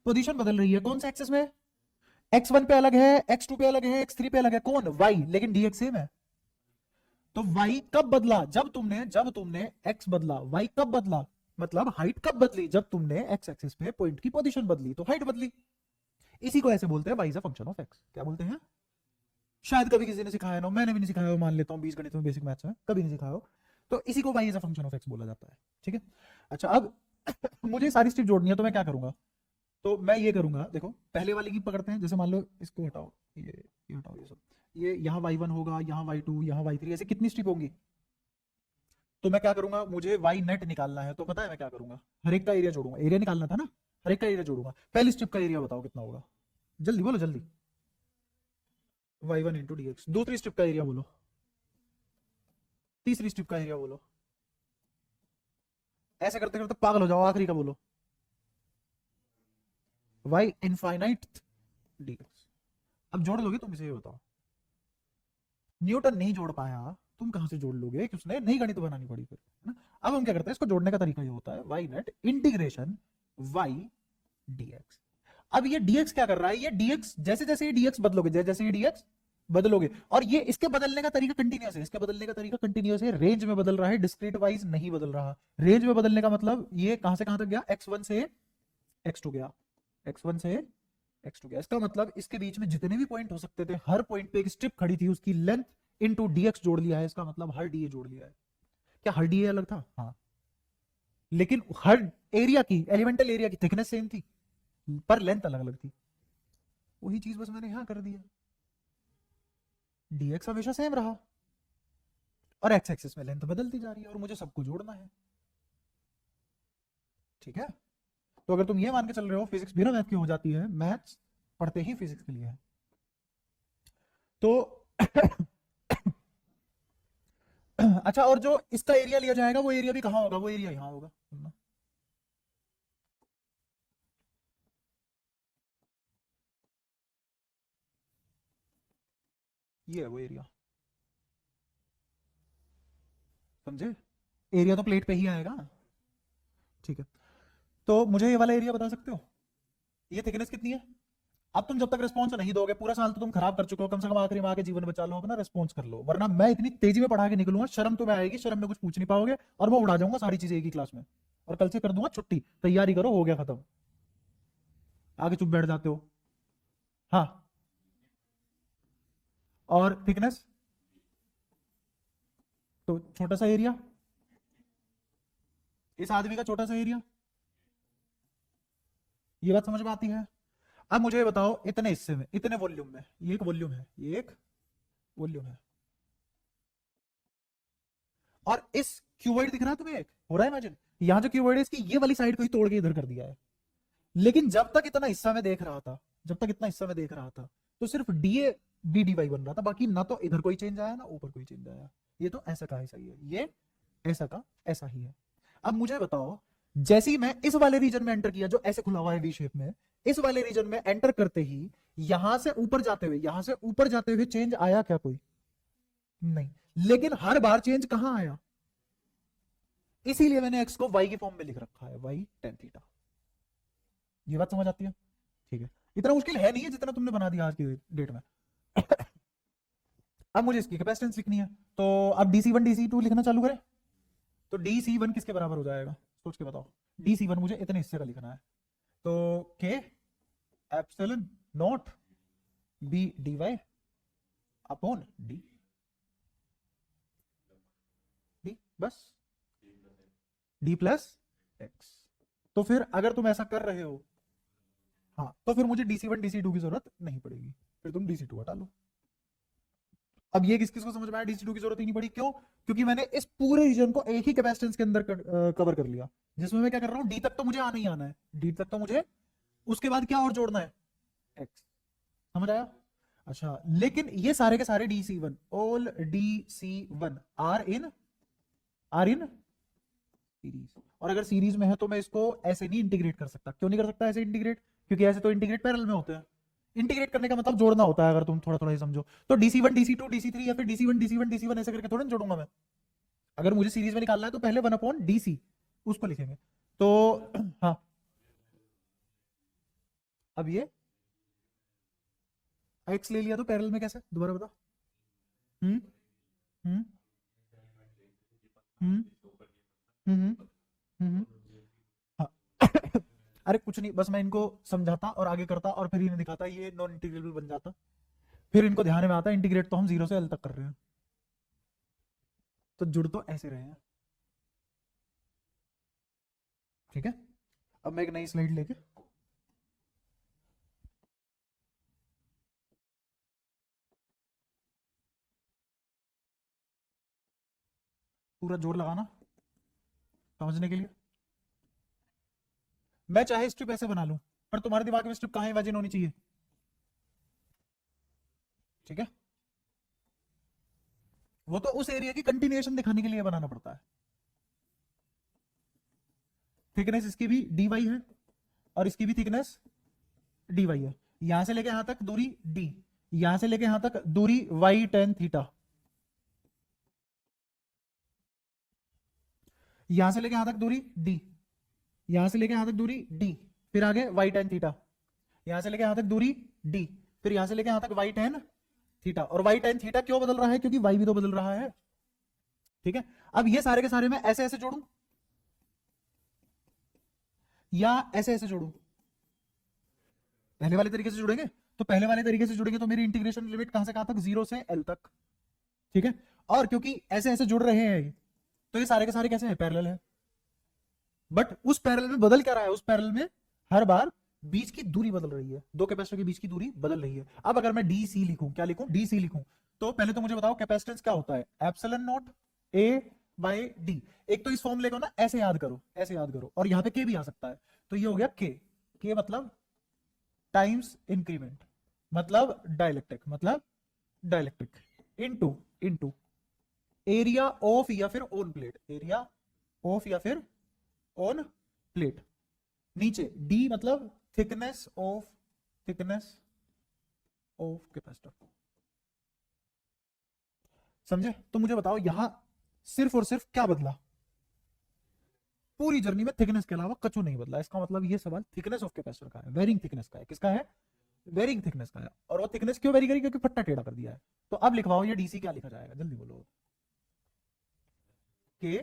Speaker 1: पोजीशन बदल रही है। कौन से एक्सिस में? x1 पे अलग है, x2 पे अलग है, x3 पे अलग है। कौन? y। लेकिन dx सेम है। तो y कब बदला? जब तुमने x बदला। y कब बदला? मतलब हाइट कब बदली? जब तुमने x एक्सिस पे पॉइंट की पोजीशन बदली, तो हाइट बदली। इसी को ऐसे बोलते हैं y is a function of x। क्या बोलते हैं? शायद कभी किसी ने सिखाया ना, मैंने भी नहीं सिखाया हो, मान लेता हूँ बीजगणित में, बेसिक मैथ्स में कभी नहीं सिखाया हो। तो इसी को y is a function of x बोला जाता है। ठीक है। अच्छा, अब मुझे सारी स्ट्रिप जोड़नी है, तो मैं क्या करूंगा? तो मैं ये करूंगा, देखो पहले वाले की पकड़ते हैं। जैसे मान लो इसको हटाओ, ये हटाओ, ये सब, ये यहाँ y1 होगा, यहाँ y2, यहाँ y3, ऐसे कितनी स्ट्रिप होंगी? तो मैं क्या करूंगा, मुझे y नेट निकालना है, तो पता है मैं क्या करूंगा? हर एक का एरिया जोड़ूंगा। एरिया निकालना था ना, हर एक का एरिया जोड़ूंगा। पहली स्ट्रिप का एरिया बताओ कितना होगा? जल्दी बोलो जल्दी। y1 into D x. दूसरी स्ट्रिप का एरिया बोलो। तीसरी स्ट्रिप का एरिया बोलो। ऐसे करते करते पागल हो जाओ, आखिरी का बोलो। y infinite dx। अब जोड़ लोगे तुम? इसे ये बताओ, न्यूटन नहीं जोड़ पाया, तुम कहां से जोड़ लोगे? कि उसने नई गणित बनानी पड़ी फिर, है ना। अब हम क्या करते हैं, इसको जोड़ने का तरीका ये होता है, y net integration y dx। अब ये dx क्या कर रहा है? ये dx जैसे जैसे ये dx बदलोगे, जैसे जैसे ये dx बदलोगे, और ये इसके बदलने का तरीका कंटिन्यूअस है, इसके बदलने का तरीका कंटिन्यूअस है, रेंज में बदल रहा है, डिस्क्रीट वाइज नहीं बदल रहा। रेंज में बदलने का मतलब ये कहां से कहां तक गया? x1 से x2 गया, x1 से x2 गया। इसका मतलब इसके बीच में जितने भी पॉइंट हो सकते थे, हर पॉइंट पे एक स्ट्रिप खड़ी थी, उसकी लेंथ इनटू dx जोड़ लिया है। इसका मतलब हर dA जोड़ लिया है। क्या हर dA अलग था? हाँ, लेकिन हर एरिया की, एलिमेंटल एरिया की थिकनेस सेम थी, पर लेंथ अलग अलग थी। वही चीज बस मैंने यहां कर दिया, dx हमेशा सेम रहा, और x एक्सिस में लेंथ बदलती जा रही है, और मुझे सबको जोड़ना है। ठीक है। तो अगर तुम ये मान के चल रहे हो फिजिक्स बिना मैथ की हो जाती है, मैथ्स पढ़ते ही फिजिक्स के लिए है, तो अच्छा, और जो इसका एरिया लिया जाएगा वो एरिया भी कहां होगा? वो एरिया यहां होगा। ये है वो एरिया, समझे? एरिया तो प्लेट पे ही आएगा, ठीक है। तो मुझे ये वाला एरिया बता सकते हो, ये थिकनेस कितनी है? अब तुम जब तक रिस्पॉन्स नहीं दोगे, पूरा साल तो तुम खराब कर चुके हो, कम से कम आखिरी में आके जीवन बचा लो अपना, रिस्पॉन्स कर लो, वरना मैं इतनी तेजी में पढ़ा के निकलूंगा, शर्म तुम्हें आएगी, शर्म में कुछ पूछ नहीं पाओगे, और मैं उड़ा जाऊंगा सारी चीजें एक ही क्लास में, और कल से कर दूंगा छुट्टी, तैयारी करो, हो गया खत्म। आगे चुप बैठ जाते हो। हाँ, और थिकनेस तो छोटा सा एरिया, इस आदमी का छोटा सा एरिया, ये बात समझ में आती है? अब मुझे बताओ, इतने हिस्से में, इतने वॉल्यूम में, ये एक वॉल्यूम है, ये एक वॉल्यूम है, और इस क्यूबॉइड दिख रहा है तुम्हें, एक हो रहा है इमेजिन, यहां जो क्यूबॉइड है इसकी ये वाली साइड को ही तोड़ के इधर कर दिया है, लेकिन जब तक इतना हिस्सा में देख रहा था, जब तक इतना हिस्सा में देख रहा था, तो सिर्फ डीए बी डी वाई बन रहा था, बाकी ना तो इधर कोई चेंज आया ना ऊपर कोई चेंज आया, ये तो ऐसा का ऐसा ही है, ये ऐसा का ऐसा ही है। अब मुझे बताओ, जैसे ही मैं इस वाले रीजन में एंटर किया, जो ऐसे खुला हुआ है वी शेप में, इस वाले रीजन में एंटर करते ही यहां से ऊपर जाते हुए, यहां से ऊपर जाते हुए चेंज आया क्या कोई? नहीं, लेकिन हर बार चेंज कहां आया? इसीलिए मैंने एक्स को वाई की फॉर्म में लिख रखा है, वाई टेन थीटा। ये बात समझ आती है? ठीक है, इतना मुश्किल है नहीं है जितना तुमने बना दिया आज की डेट में। अब मुझे इसकी कैपेसिटेंस लिखनी है, तो अब DC1 DC2 लिखना चालू करें, तो DC1 किसके बराबर हो जाएगा, सोच के बताओ। DC1 मुझे इतने हिस्से का लिखना है, तो K epsilon not B D Y upon D, D बस, डी प्लस एक्स। तो फिर अगर तुम ऐसा कर रहे हो, हाँ, तो फिर मुझे DC1 DC2 की जरूरत नहीं पड़ेगी, फिर तुम DC2 हटा लो। अब ये किस किस को समझ में आया, DC2 की जरूरत ही नहीं पड़ी, क्यों? क्योंकि मैंने इस पूरे रीजन को एक ही कैपेसिटेंस के अंदर कवर कर लिया, जिसमें मैं क्या कर रहा हूं, डी तक तो मुझे आना ही आना है, डी तक तो मुझे, उसके बाद क्या और जोड़ना है, एक्स। समझ आया? अच्छा, लेकिन ये सारे के सारे DC1, all DC1 are in series, और अगर सीरीज में है तो मैं इसको ऐसे नहीं इंटीग्रेट कर सकता। क्यों नहीं कर सकता ऐसे इंटीग्रेट? क्योंकि ऐसे तो इंटीग्रेट पैरेलल में होते हैं, इंटीग्रेट करने का मतलब जोड़ना होता है, अगर तुम थोड़ा थोड़ा ही समझो तो DC1 DC2 DC3 या फिर DC1 DC1 DC1 ऐसे करके थोड़ा ना जोड़ूंगा मैं। अगर मुझे सीरीज में निकालना है तो पहले 1/DC उसको लिखेंगे, तो हाँ। अब ये एक्स ले लिया तो पैरेलल में कैसे, दोबारा बता। हम्म हम्म हम्म हम्म हम्म हाँ। अरे कुछ नहीं, बस मैं इनको समझाता और आगे करता और फिर इन्हें दिखाता, ये नॉन इंटीग्रेबल बन जाता, फिर इनको ध्यान में आता इंटीग्रेट तो हम 0 से L तक कर रहे हैं, तो जुड़ तो ऐसे रहे हैं। ठीक है, अब मैं एक नई स्लाइड लेके, पूरा जोर लगाना समझने के लिए। मैं चाहे स्ट्रिप ऐसे बना लूं, पर तुम्हारे दिमाग में स्ट्रिप कहां इमेजिन होनी चाहिए? ठीक है, वो तो उस एरिया की कंटिन्यूएशन दिखाने के लिए बनाना पड़ता है। थिकनेस इसकी भी dy है, और इसकी भी थिकनेस dy है, यहां से लेके यहां तक दूरी d, यहां से लेके यहां तक दूरी y tan थीटा, यहां से लेके यहां तक दूरी d, यहां से लेके यहां तक दूरी d, फिर आगे y tan थीटा, यहां से लेके यहां तक दूरी d, फिर यहां से लेके यहां तक y tan थीटा। और y tan थीटा क्यों बदल रहा है? क्योंकि y भी तो बदल रहा है। ठीक है, अब ये सारे के सारे मैं ऐसे ऐसे जोड़ूं या ऐसे ऐसे जोड़ूं? पहले वाले तरीके से जुड़ेंगे, तो पहले वाले तरीके से जुड़ेंगे तो मेरी इंटीग्रेशन लिमिट कहां से कहां तक, 0 से L तक। ठीक है, और क्योंकि ऐसे ऐसे जुड़ रहे हैं तो ये सारे के सारे कैसे हैं, पैरेलल है। बट उस पैरेलल में बदल क्या रहा है, उस पैरेलल में हर बार बीच की दूरी बदल रही है, दो कैपेसिटर के बीच की दूरी बदल रही है। अब अगर मैं DC लिखूं, क्या लिखूं, DC लिखूं, तो पहले तो मुझे बताओ कैपेसिटेंस क्या होता है, epsilon not A by D। एक तो इस फॉर्मूले को ना ऐसे याद करो, ऐसे याद करो, और यहां पे K भी आ सकता है, तो ये हो गया K मतलब टाइम्स इंक्रीमेंट, मतलब डाइलेक्ट्रिक, मतलब dielectric, into into area of या फिर ऑन प्लेट, एरिया ऑफ या फिर ऑन प्लेट, नीचे D मतलब थिकनेस ऑफ कैपेसिटर। समझे? तो मुझे बताओ यहां सिर्फ और सिर्फ क्या बदला? पूरी जर्नी में थिकनेस के अलावा कछु नहीं बदला। इसका मतलब ये सवाल थिकनेस ऑफ कैपेसिटर का है, वेरिंग थिकनेस का है। किसका है? वेरिंग थिकनेस का है। और वो थिकनेस क्यों वेरी करी? क्योंकि फट्टा टेढ़ा कर दिया है। तो अब लिखवाओ ये डीसी क्या लिखा जाएगा, जल्दी बोलो। के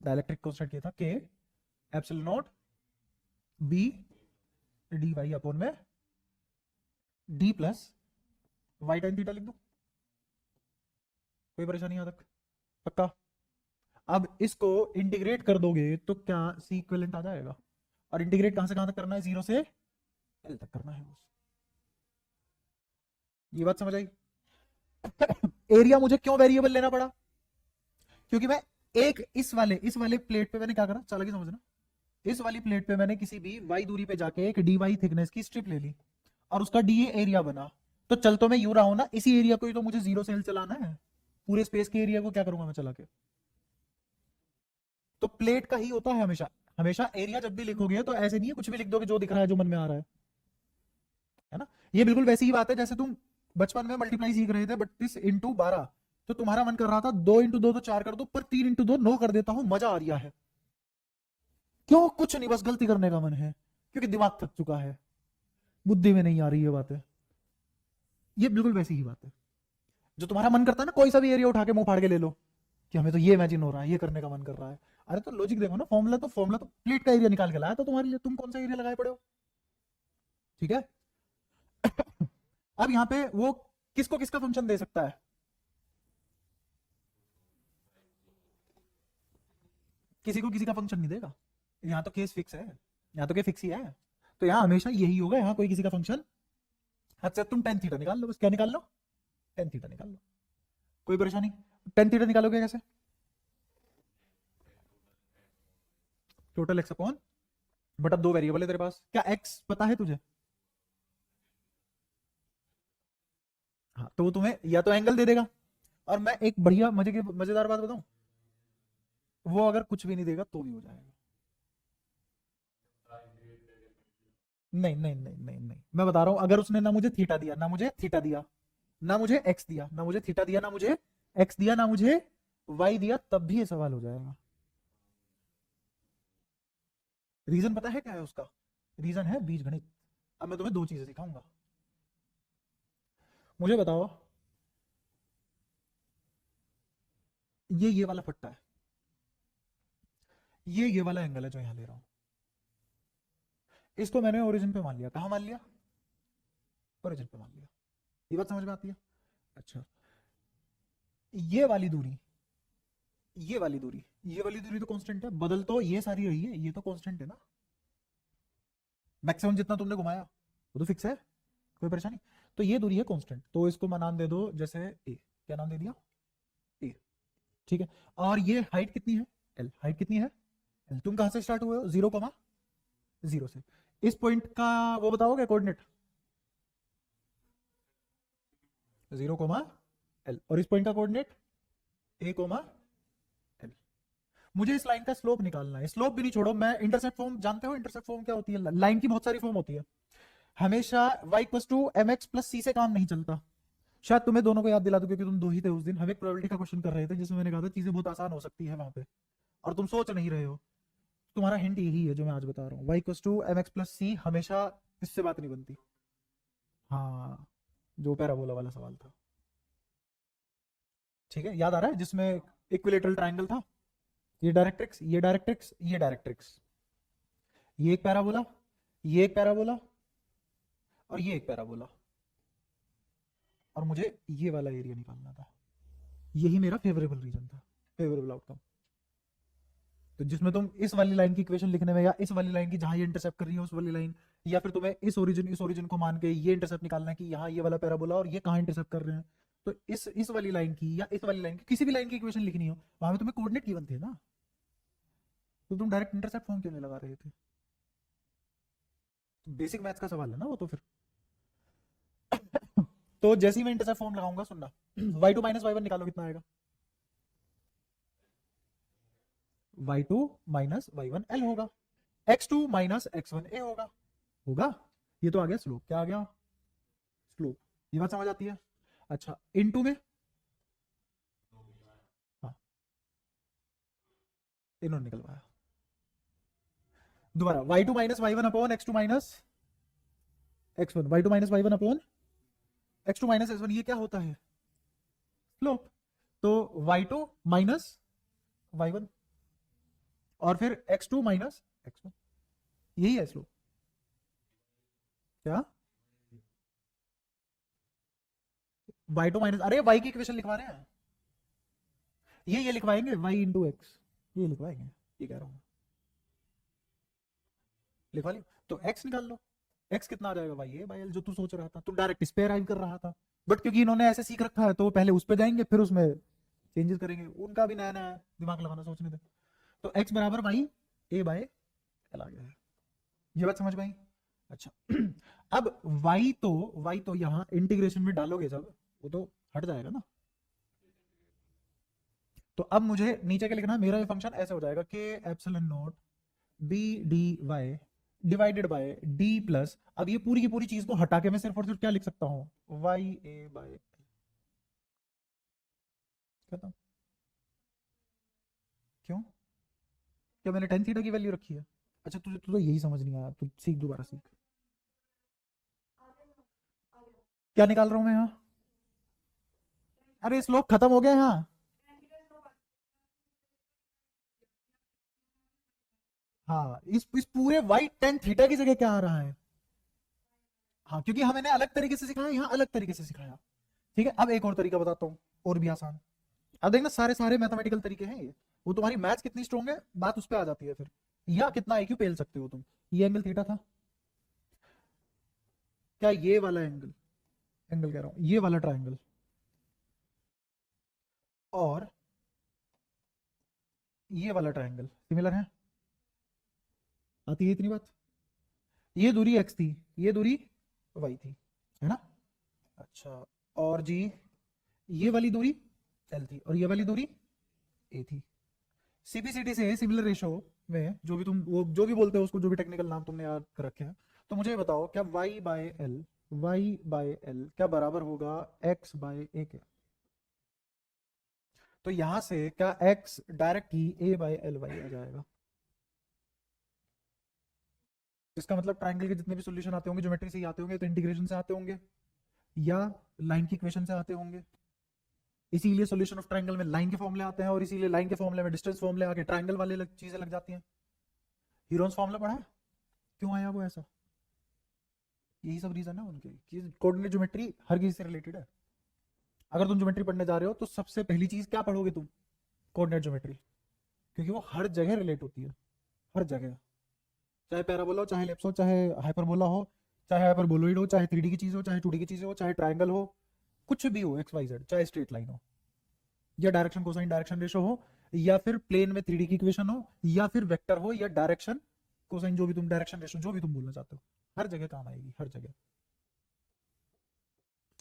Speaker 1: डाइलेक्ट्रिक कांस्टेंट क्या था? K epsilon not B D Y upon में D plus Y time theta लिख दो। कोई परेशानी यहां तक? पक्का? अब इसको इंटीग्रेट कर दोगे तो क्या सी इक्विवेलेंट आ जाएगा। और इंटीग्रेट कहां से कहां तक करना है? 0 से एल तक करना है बस। ये बात समझ आई? एरिया मुझे क्यों वेरिएबल लेना पड़ा? क्योंकि मैं एक इस वाले प्लेट पे मैंने क्या करा, चालाकी समझना। इस वाली प्लेट पे मैंने किसी भी y दूरी पे जाके एक dy थिकनेस की स्ट्रिप ले ली और उसका dA एरिया बना। तो चल तो मैं यू रहा हूं ना, इसी एरिया को ही तो मुझे 0 से एल चलाना है। पूरे स्पेस के एरिया को क्या करूंगा मैं चला के? तो प्लेट का ही होता है हमेशा। हमेशा एरिया जब भी लिखोगे तो ऐसे नहीं है कुछ भी लिख दोगे जो दिख रहा है, जो मन में आ रहा है ना? ये बिल्कुल वैसी ही बात है जैसे तुम बचपन में मल्टीप्लाई सीख रहे थे 32 इंटू 12, तो तुम्हारा मन कर रहा था 2 इंटू 2 तो 4 कर दो, पर 3 इंटू 2 9 कर देता हूं, मजा आ रहा है। क्यों? कुछ नहीं, बस गलती करने का मन है, क्योंकि दिमाग थक चुका है, बुद्धि में नहीं आ रही है बातें। ये बिल्कुल वैसी ही बात है। जो तुम्हारा मन करता है ना, कोई सा भी एरिया उठा के मुंह फाड़ के ले लो कि हमें तो ये इमेजिन हो रहा है, ये करने का मन कर रहा है। अरे तो लॉजिक देखो ना, फॉर्मूला तो प्लेट का एरिया निकाल के लाया था तुम्हारे लिए, तुम कौन सा एरिया लगाए पड़े हो? ठीक है। अब यहां पे वो किसको किसका फंक्शन दे सकता है? किसी को किसी का फंक्शन नहीं देगा। यहां तो केस फिक्स है, यहां तो केस फिक्स ही है। तो यहां हमेशा यही होगा, यहां कोई किसी का फंक्शन। अच्छा तुम टेन थीटा निकाल लो, बस क्या निकाल लो? टेन थीटा निकाल लो, कोई परेशानी? टेन थीटा निकालोगे कैसे? टोटल एक्स अपॉन बटा 2 वेरिएबल है तेरे पास, क्या एक्स पता है तुझे? हाँ, तो वो तुम्हें या तो एंगल दे देगा। और मैं एक बढ़िया मजेदार बात बताऊं, वो अगर कुछ भी नहीं देगा तो भी हो जाएगा। नहीं नहीं नहीं नहीं नहीं, मैं बता रहा हूं, अगर उसने ना मुझे थीटा दिया, ना मुझे थीटा दिया, ना मुझे एक्स दिया, ना मुझे थीटा दिया, ना मुझे एक्स दिया, ना मुझे वाई दिया, तब भी ये सवाल हो जाएगा। रीजन पता है क्या है उसका? रीजन है बीजगणित। अब मैं तुम्हें दो चीजें सिखाऊंगा। मुझे बताओ, ये वाला फट्टा है, ये वाला एंगल है जो यहां ले रहा हूं, इसको मैंने ओरिजिन पे मान लिया। कहां मान लिया? ओरिजिन पे मान लिया। ये बात समझ में आती है? अच्छा, ये वाली दूरी, ये वाली दूरी तो कांस्टेंट है, बदल तो ये सारी रही है, ये तो कांस्टेंट है ना। मैक्सिमम जितना तुमने घुमाया वो तो फिक्स है, कोई परेशानी? तो ये दूरी है कांस्टेंट, तो इसको मैं नाम दे दो जैसे ए। क्या नाम दे दिया? ए। ठीक है। और ये हाइट कितनी है? एल। हाइट कितनी है? एल। तुम कहां से स्टार्ट हुए हो? 0,0 से। इस पॉइंट का वो बताओगे कोऑर्डिनेट? 0,L। और इस पॉइंट का कोऑर्डिनेट A,L। मुझे इस लाइन का स्लोप निकालना है। स्लोप भी नहीं छोड़ो, मैं इंटरसेप्ट फॉर्म जानते हो? इंटरसेप्ट फॉर्म क्या होती है? लाइन की बहुत सारी फॉर्म होती है। हमेशा y = mx + c से काम नहीं चलता। शायद तुम्हें दोनों को याद दिला दूं, क्योंकि तुम दो ही थे उस दिन। हम एक प्रोबेबिलिटी का क्वेश्चन कर रहे थे जिसमें मैंने कहा था चीजें बहुत आसान हो सकती है वहां पे, और तुम सोच नहीं रहे हो। तुम्हारा हिंट यही है जो मैं आज बता रहा हूँ। y = mx + c, हमेशा इससे बात नहीं बनती। हाँ, जो पैराबोला वाला सवाल था। ठीक है, याद आ रहा है? जिसमें इक्विलेटरल ट्रायंगल था, ये डायरेक्ट्रिक्स, ये डायरेक्ट्रिक्स, ये डायरेक्ट्रिक्स, ये एक पैराबोला, ये एक पैराबोला, और ये एक पैराबोला, और मुझे ये वाला एरिया निकालना था। यही मेरा फेवरेबल रीजन था, फेवरेबल आउटकम। तो जिसमें तुम इस वाली लाइन की इक्वेशन लिखने में, या इस वाली लाइन की जहां ये इंटरसेप्ट कर रही है उस वाली लाइन, या फिर तुम्हें इस ओरिजिन को मान के ये इंटरसेप्ट निकालना है कि यहाँ ये वाला पैराबोला और ये कहाँ इंटरसेप्ट कर रहे हैं, तो इस वाली लाइन की या इस वाली लाइन की किसी भी लाइन की इक्वेशन लिखनी हो, वहां पे तुम्हें कोऑर्डिनेट गिवन थे ना, तो तुम डायरेक्ट इंटरसेप्ट फॉर्म क्यों नहीं लगा रहे थे? बेसिक मैथ्स का सवाल है ना वो तो फिर। तो जैसे ही मैं इंटरसेप्ट फॉर्म लगाऊंगा, सुनना, y2 - y1 निकालो, कितना आएगा? y2 - y1 L होगा, x2 - x1 A होगा। होगा। ये तो आ गया स्लोप। क्या आ गया? स्लोप। ये बात समझ आती है? अच्छा, इनटू में इन्होंने निकलवाया। दोबारा y2 minus Y one upon x2 minus x1, y2 minus Y one upon x2 minus x1, ये क्या होता है? स्लोप। तो y2 माइनस y1 और फिर x2 माइनस x1, यही है स्लोप। क्या y2 माइनस, अरे y की इक्वेशन लिखवा रहे हैं, ये लिखवाएंगे y इंटू एक्स, ये लिखवाएंगे, ये कह रहा हूं, लिखवा लियो। तो x निकाल लो, x कितना आ जाएगा, वाई ए बाई एल, जो तू सोच रहा था, तू डायरेक्ट इस पे अराइव कर रहा था, बट क्योंकि इन्होंने ऐसे सीख रखा है तो पहले उस पे जाएंगे फिर उसमें चेंजेस करेंगे, उनका भी नया नया दिमाग लगाना, सोचने दे। तो x बराबर वाई ए बाय एल आ गया है, ये बात समझ में आई? अच्छा अब y तो यहाँ इंटीग्रेशन में डालोगे जब, वो तो हट जाएगा ना। तो अब मुझे नीचे क्या लिखना है, मेरा ये फंक्शन ऐसे हो जाएगा K epsilon not B D Y divided by D plus, अब ये पूरी की पूरी चीज को हटा के मैं सिर्फ और सिर्फ क्या लिख सकता हूं, वाई ए बाय, खत्म। क्यों? क्या मैंने टेन थीटा की वैल्यू रखी है? अच्छा तुझे तो यही समझ नहीं आया, तू सीख, दोबारा सीख। क्या निकाल रहा हूं मैं यहाँ? अरे स्लोप खत्म हो गया यहाँ। हाँ, इस पूरे वाई टेन थीटा की जगह क्या आ रहा है? हाँ, क्योंकि हमें अलग तरीके से सिखाया, यहाँ अलग तरीके से सिखाया। ठीक है, अब एक और तरीका बताता हूँ, और भी आसान। अब देखना, सारे सारे मैथमेटिकल तरीके हैं ये, वो तुम्हारी मैथ्स कितनी स्ट्रॉन्ग है बात उस पर आ जाती है फिर, या कितना आईक्यू पेल सकते हो तुम। ये एंगल थीटा था, क्या ये वाला एंगल, एंगल कह रहा हूं, ये वाला ट्राइंगल, और ये वाला ट्राइंगल सिमिलर है? आती है इतनी बात? ये दूरी x थी, ये दूरी y थी, है ना? अच्छा, और जी ये वाली दूरी l थी, और ये वाली दूरी a थी। सीपीसीटी से सिमिलर रेशो में जो भी तुम वो जो भी बोलते हो उसको, जो भी टेक्निकल नाम तुमने याद कर रखे हैं, तो मुझे बताओ क्या y बाय एल क्या बराबर होगा x बाय ए के? तो यहां से क्या x डायरेक्ट ही a बाय एल वाई आ जाएगा? इसका मतलब ट्राइंगल के जितने भी सॉल्यूशन आते होंगे ज्योमेट्री से ही आते होंगे, तो इंटीग्रेशन से आते होंगे या लाइन की इक्वेशन से आते होंगे। इसीलिए सॉल्यूशन ऑफ ट्राइंगल में लाइन के फॉर्मूले आते हैं, और इसीलिए लाइन के फॉर्मूले में डिस्टेंस फॉर्मूले आके ट्राइंगल वाले चीजें लग जाती हैं। हीरोन्स फॉर्मूला पढ़ा है? क्यों आया वो ऐसा? यही सब रीजन है उनके कि कोऑर्डिनेट ज्योमेट्री हर किसी से रिलेटेड है। अगर तुम ज्योमेट्री पढ़ने जा रहे हो तो सबसे पहली चीज क्या पढ़ोगे तुम? कोऑर्डिनेट ज्योमेट्री, क्योंकि वो हर जगह रिलेट होती है, हर जगह। चाहे पैराबोला हो, चाहे एलिप्स हो, चाहे हाइपरबोला हो, चाहे हाइपरबोलोइड हो, चाहे 3D की चीज हो, चाहे 2D की चीज हो, चाहे ट्राइंगल हो, कुछ भी हो एक्स वाई जेड, चाहे स्ट्रेट लाइन हो, या डायरेक्शन कोसाइन डायरेक्शन रेशो हो, या फिर प्लेन में 3D की इक्वेशन हो, या फिर वेक्टर हो, या डायरेक्शन कोसाइन, जो भी तुम डायरेक्शन रेशो जो भी तुम बोलना चाहते हो, हर जगह काम आएगी, हर जगह।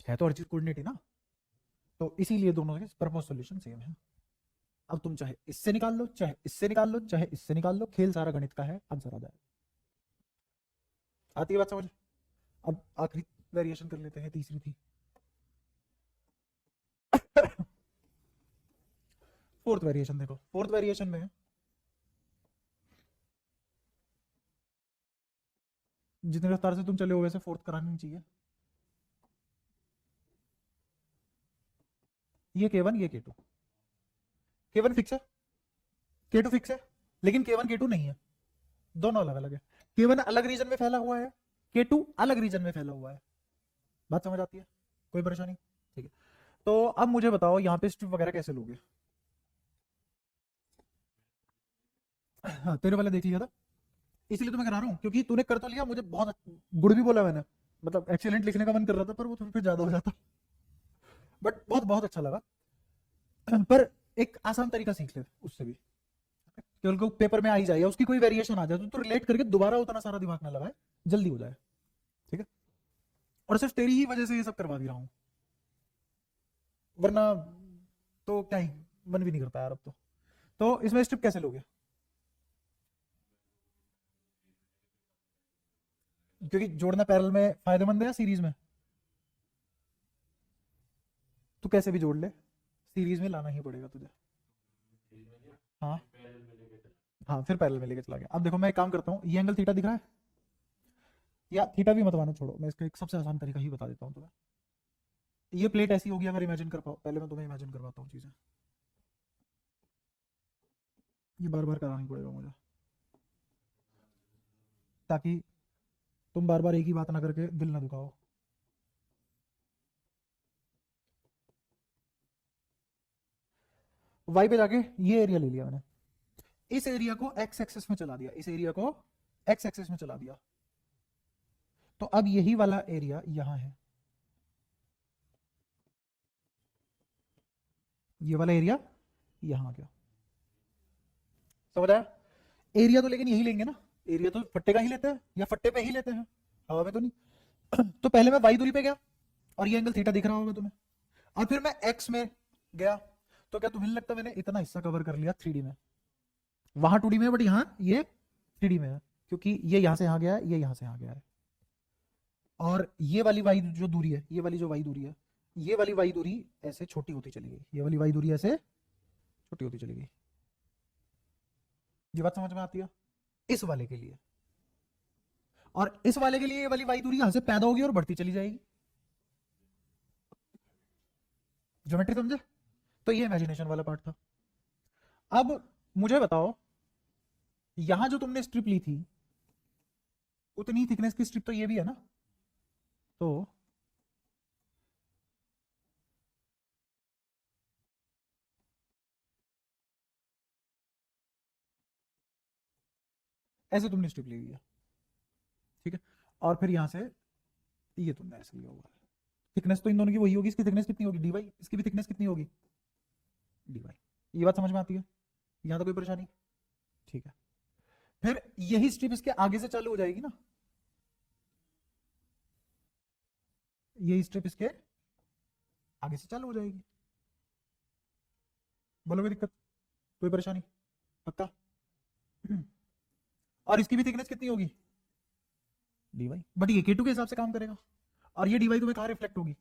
Speaker 1: है तो हर चीज कोऑर्डिनेट ही ना, तो इसीलिए दोनों के प्रपोज सॉल्यूशन सेम है। अब तुम चाहे इससे निकाल लो, चाहे इससे निकाल लो, चाहे इससे निकाल लो, खेल सारा गणित का है, आंसर आ जाएगा। आती है बात समझ? अब आखिरी वेरिएशन कर लेते हैं, तीसरी थी फोर्थ वेरिएशन। देखो फोर्थ वेरिएशन में जितने रफ्तार से तुम चले हो वैसे फोर्थ करानी चाहिए। ये K1 ये K2, K1 फिक्स है, K2 फिक्स है, लेकिन K1 K2 नहीं है, दोनों अलग अलग है। K1 अलग रीजन में फैला हुआ है, K2 अलग रीजन में फैला हुआ है। बात समझ आती है? कोई परेशानी? ठीक है, तो अब मुझे बताओ यहाँ पे स्ट्रिप वगैरह कैसे लोगे? हाँ, तेरे वाला देख लिया था, इसलिए तो मैं करा रहा हूँ, क्योंकि तूने कर तो लिया, मुझे बहुत गुड भी बोला मैंने, मतलब एक्सीलेंट लिखने का मन कर रहा था, पर वो थोड़ा फिर ज्यादा हो जाता, बट बहुत बहुत अच्छा लगा। पर एक आसान तरीका सीख ले उससे भी, केवल को पेपर में आ ही जाए या उसकी कोई वेरिएशन आ जाए तो रिलेट करके दोबारा उतना सारा दिमाग ना लगाए, जल्दी हो जाए। ठीक है, और सिर्फ तेरी ही वजह से ये सब करवा भी रहा हूँ, वरना तो क्या ही मन भी नहीं करता यार अब तो इसमें स्टेप कैसे लोगे? क्योंकि जोड़ना पैरेलल में फायदेमंद है या सीरीज में? तू कैसे भी जोड़ ले, सीरीज में लाना ही पड़ेगा तुझे। हाँ, हाँ फिर पैरेलल में लेके चला गया। अब देखो मैं एक काम करता हूँ, ये एंगल थीटा दिख रहा है, या थीटा भी मत मानो, छोड़ो, मैं इसका एक सबसे आसान तरीका ही बता देता हूँ तुम्हें। ये प्लेट ऐसी होगी, अगर इमेजिन कर पाओ, पहले मैं तुम्हें इमेजिन करवाता हूँ चीजें, ये बार बार करानी पड़ेगा मुझे, ताकि तुम बार बार एक ही बात ना करके दिल ना दुखाओ। वाई पे जाके ये एरिया ले लिया मैंने, इस एरिया को एक्स एक्सिस में चला दिया, इस एरिया को एक्स एक्सिस में चला दिया, तो अब यही वाला एरिया यहां है, ये वाला एरिया यहां आ गया, समझ आया? एरिया तो लेकिन यही लेंगे ना, एरिया तो फट्टे का ही लेते हैं, या फट्टे पे ही लेते हैं, हवा में तो नहीं। तो पहले मैं वाई दूरी पे गया, और ये एंगल थीटा दिख रहा होगा तुम्हें, और फिर मैं एक्स में गया, तो क्या तुम्हें लगता मैंने इतना हिस्सा कवर कर लिया 3D में? वहां 2D में है, बट यहाँ ये 3D में है, क्योंकि ये यहां से यहां गया है, ये यहां से यहां गया है, और ये वाली वाई जो दूरी है, ये वाली जो वाई दूरी है, ये वाली वाई दूरी ऐसे छोटी होती चली गई, ये वाली वाई दूरी ऐसे छोटी होती चली गई। ये बात समझ में आती है? इस वाले के लिए, और इस वाले के लिए ये वाली वाई दूरी यहां से पैदा होगी और बढ़ती चली जाएगी। ज्योमेट्री समझे? तो ये इमेजिनेशन वाला पार्ट था। अब मुझे बताओ, यहां जो तुमने स्ट्रिप ली थी, उतनी थिकनेस की स्ट्रिप तो ये भी है ना, तो ऐसे तुमने स्ट्रिप ली हुई है, ठीक है, और फिर यहां से ये तुमने ऐसे लिया हुआ है, थिकनेस तो इन दोनों की वही होगी, इसकी थिकनेस कितनी होगी, डी वाई, इसकी भी थिकनेस कितनी होगी, डी वाई। ये बात समझ में आती है? यहां तो कोई परेशानी? ठीक है, फिर यही स्ट्रिप इसके आगे से चालू हो जाएगी ना, यही स्ट्रिप इसके आगे से चालू हो जाएगी, बोलो कोई दिक्कत, कोई परेशानी? पक्का? और इसकी भी थिकनेस कितनी होगी, डी वाई, बट ये K2 के हिसाब से काम करेगा, और ये डी वाई तुम्हें कहां रिफ्लेक्ट होगी,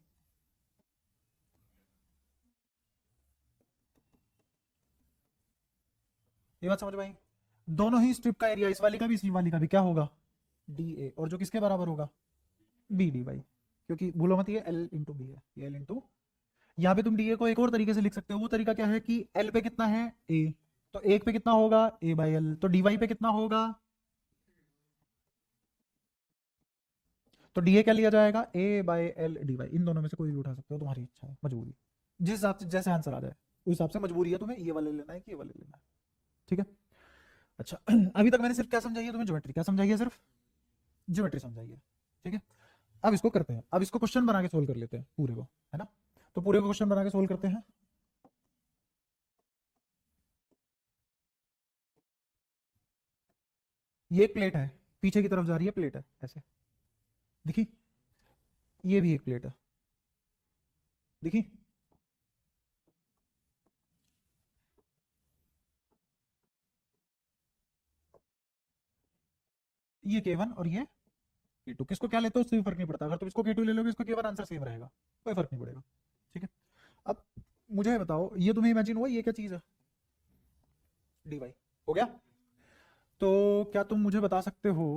Speaker 1: ये बात समझ में आई? दोनों ही स्ट्रिप का एरिया, इस वाली का भी इस वाली का भी क्या होगा, डी ए, और जो किसके बराबर होगा, बी डी वाई, क्योंकि भूलो मत ये एल इंटू बी है, ये एल इंटू, यहाँ पे तुम डी ए को एक और तरीके से लिख सकते हो, वो तरीका क्या है कि एल पे कितना है, ए, तो एक पे कितना होगा, ए बाई एल, तो डी वाई पे कितना होगा, तो डी ए क्या लिया जाएगा, ए बाई एल डी वाई, इन दोनों में से कोई भी उठा सकते हो, तुम्हारी इच्छा है, मजबूरी, जिस हिसाब से जैसे आंसर आ जाए उस हिसाब से मजबूरी है तुम्हें ये वाले लेना है कि ये वाले लेना है, ठीक है? अच्छा, अभी तक मैंने सिर्फ क्या समझाई है तुम्हें, ज्योमेट्री, क्या समझाई है, सिर्फ ज्योमेट्री समझाई है, ठीक है? अब इसको करते हैं, अब इसको क्वेश्चन बना के सोल्व कर लेते हैं पूरे को, है ना? तो पूरे को क्वेश्चन बना के सोल्व करते हैं। ये एक प्लेट है, पीछे की तरफ जा रही है प्लेट है ऐसे, दिखी? ये भी एक प्लेट है, दिखी? ये K1 और ये K2, किसको क्या लेते हो उससे भी फर्क नहीं पड़ता, अगर तुम इसको K2 ले लोगे, इसको K1, आंसर सेम रहेगा, कोई फर्क नहीं पड़ेगा, ठीक है? अब मुझे बताओ, ये तुम्हें इमेजिन हुआ ये क्या चीज है, डी वाई, हो गया? तो क्या तुम मुझे बता सकते हो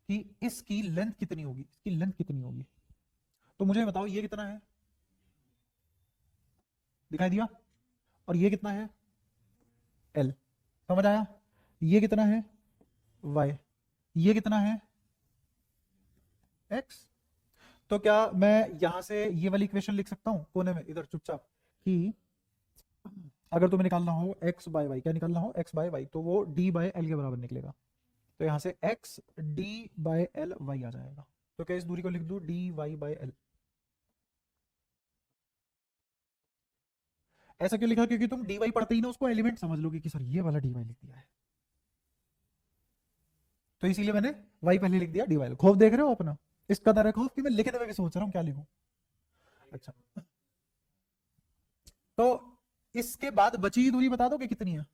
Speaker 1: कि इसकी लेंथ कितनी होगी, इसकी लेंथ कितनी होगी? तो मुझे बताओ ये कितना है, दिखाई दिया? और ये कितना है, एल, समझ आया? ये कितना है, वाई, ये कितना है, एक्स। तो क्या मैं यहां से ये वाली इक्वेशन लिख सकता हूं कोने में इधर चुपचाप, कि अगर तुम्हें निकालना हो एक्स बाय वाई, क्या निकालना हो, एक्स बाय वाई, तो वो डी बाय एल के बराबर निकलेगा, तो यहां से X D by L Y आ जाएगा, तो क्या इस दूरी को लिख दूं डी वाई बाय एल? ऐसा क्यों लिखा, क्योंकि तुम डी वाई पढ़ते ही ना उसको एलिमेंट समझ लोगे कि सर ये वाला डी वाई लिख दिया है, तो इसीलिए मैंने वाई पहले लिख दिया, डी वाई। खौफ देख रहे हो अपना, इस कदर है खौफ कि मैं लिखने में भी सोच रहा हूँ क्या लिखूं। अच्छा, तो इसके बाद बची हुई दूरी बता दो कि कितनी है,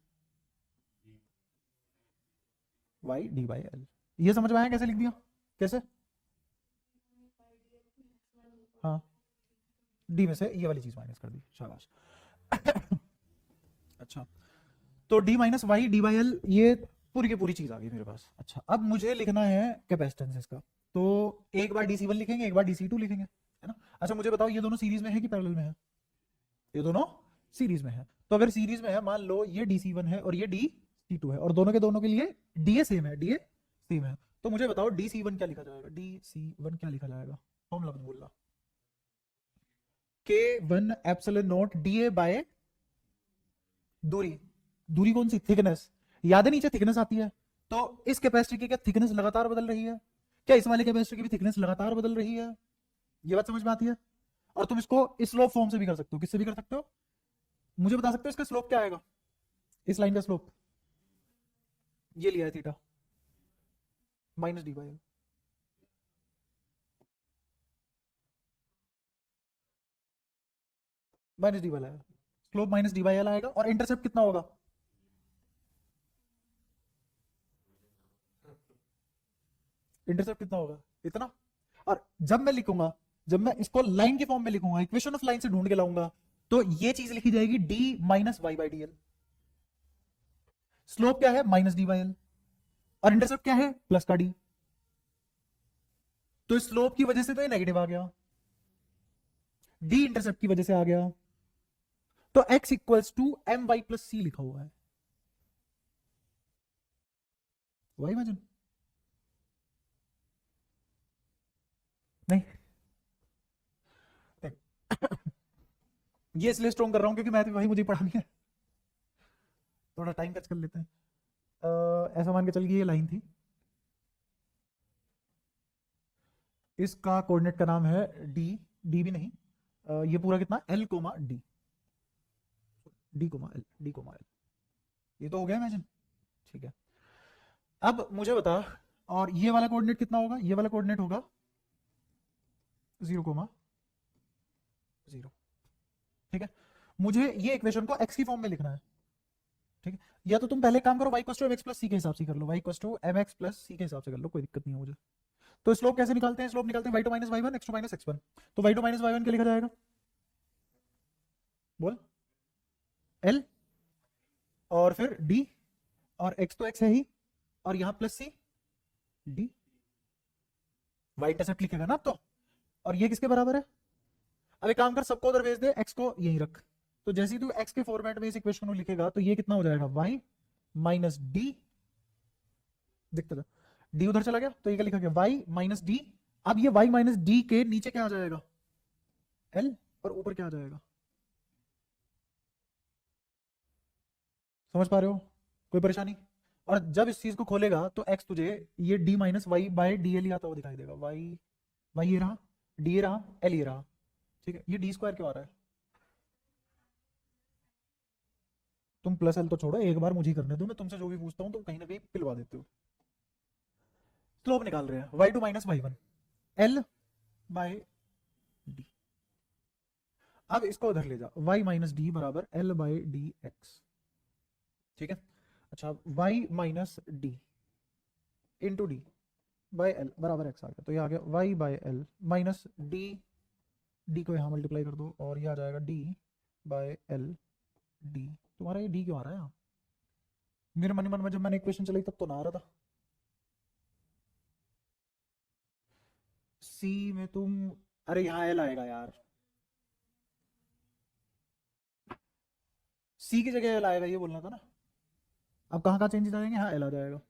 Speaker 1: वाई डी बाई एल, ये समझ में आया कैसे लिख दिया, कैसे? हाँ, डी में से ये वाली चीज माइनस कर दी, शाबाश। अच्छा, तो D minus Y D by L, ये पूरी की पूरी चीज आ गई मेरे पास। अच्छा अब मुझे लिखना है कैपेसिटेंस इसका, तो एक बार DC1 लिखेंगे, एक बार DC2 लिखेंगे, है ना। अच्छा मुझे बताओ ये दोनों सीरीज में है कि पैरेलल में है? ये दोनों सीरीज में है। तो अगर सीरीज में है, मान लो ये DC1 है और ये DC2 है, और दोनों के दोनों के लिए DA सेम है, DA सेम है, तो मुझे बताओ DC1 क्या लिखा जाएगा? DC1 क्या लिखा जाएगा? फॉर्मूला मत बोलना। K1 epsilon not DA bye दूरी, दूरी कौन सी? थिकनेस। याद है नीचे थिकनेस आती है, तो इस कैपेसिटर की क्या थिकनेस लगातार बदल रही है? क्या इस वाले कैपेसिटर की भी थिकनेस लगातार बदल रही है? ये बात समझ में आती है? और तुम इसको स्लोप फॉर्म से भी कर सकते हो। किससे भी कर सकते हो? मुझे बता सकते हो इसका स्लोप क्या आएगा? इस लाइन का स्लोप ये लिया है theta minus D by, minus D वाला है, slope minus D by L आएगा। और इंटरसेप्ट कितना होगा? इंटरसेप्ट कितना होगा? इतना। और जब मैं लिखूंगा, जब मैं इसको लाइन के फॉर्म में लिखूंगा, इक्वेशन ऑफ लाइन से ढूंढ के लाऊंगा, तो ये चीज लिखी जाएगी D minus Y by D L. Slope क्या है? Minus D by L. और इंटरसेप्ट क्या है? प्लस का डी। तो स्लोप की वजह से तो ये नेगेटिव आ गया, डी इंटरसेप्ट की वजह से आ गया, तो x equals to M Y plus C लिखा हुआ है। वाई इमेजिन नहीं ये इसलिए स्ट्रॉन्ग कर रहा हूं क्योंकि मैथ वही मुझे पढ़ानी है। थोड़ा टाइम कच कर लेते हैं। ऐसा मान के चलिए ये लाइन थी, इसका कोऑर्डिनेट का नाम है डी, डी भी नहीं, ये पूरा कितना? L comma D, D coma L, D coma L. ये तो हो गया इमेजिन, ठीक है। अब मुझे बता, और ये वाला कोऑर्डिनेट कितना होगा? ये वाला कोऑर्डिनेट होगा 0 कोमा 0, ठीक है। मुझे ये इक्वेशन को x की फॉर्म में लिखना है, ठीक है। या तो तुम पहले काम करो, y equals to mx plus c के हिसाब से कर लो, y equals to mx plus c के हिसाब से कर लो, कोई दिक्कत नहीं है मुझे। तो स्लोप कैसे निकालते हैं? स्लोप निकालते हैं y2 minus y1 x2 minus x1। तो y2 माइनस y1 क्या लिखा जाएगा? बोल। l और फिर d, और x तो x है ही, और यहां plus c d, y intercept लिखेगा ना अब तो। और ये किसके बराबर है? अब एक काम कर, सबको उधर भेज दे, x को यहीं रख। तो जैसे ही तू x के फॉर्मेट में इस इक्वेशन को लिखेगा, तो ये कितना हो जाएगा? y माइनस डी, दिखता था d उधर चला गया, तो ये क्या लिखा गया? y minus D. अब ये y माइनस डी के नीचे क्या आ जाएगा? l, और ऊपर क्या आ जाएगा? समझ पा रहे हो? कोई परेशानी? और जब इस चीज को खोलेगा तो x तुझे ये d minus Y by D L आता हुआ दिखाई देगा। y ये रहा, d ये रहा, l ये रहा, ठीक है। ये d स्क्वायर क्यों आ रहा है? तुम प्लस l तो छोड़ो, एक बार मुझे करने दो, मैं तुमसे जो भी पूछता हूं तुम कहीं ना कहीं पिलवा देते हो। स्लोप निकाल रहे हैं, y2 minus y1 l bye D. अब इसको उधर ले जा, y माइनस डी बराबर l बाय डी एक्स, ठीक है। अच्छा y minus D into D by L बराबर एक्स आ गया, तो ये आ गया y by L minus D, D को यहाँ मल्टीप्लाई कर दो, और ये आ जाएगा d बाय एल डी। तुम्हारा ये d क्यों आ रहा है यहाँ? मेरे मन में जब मैंने इक्वेशन चलाई तब तो ना आ रहा था। c में तुम, अरे यहाँ l आएगा यार, c की जगह l आएगा, ये बोलना था ना। अब कहाँ कहाँ चेंजेस आ जाएंगे? यहाँ l आ जाएगा,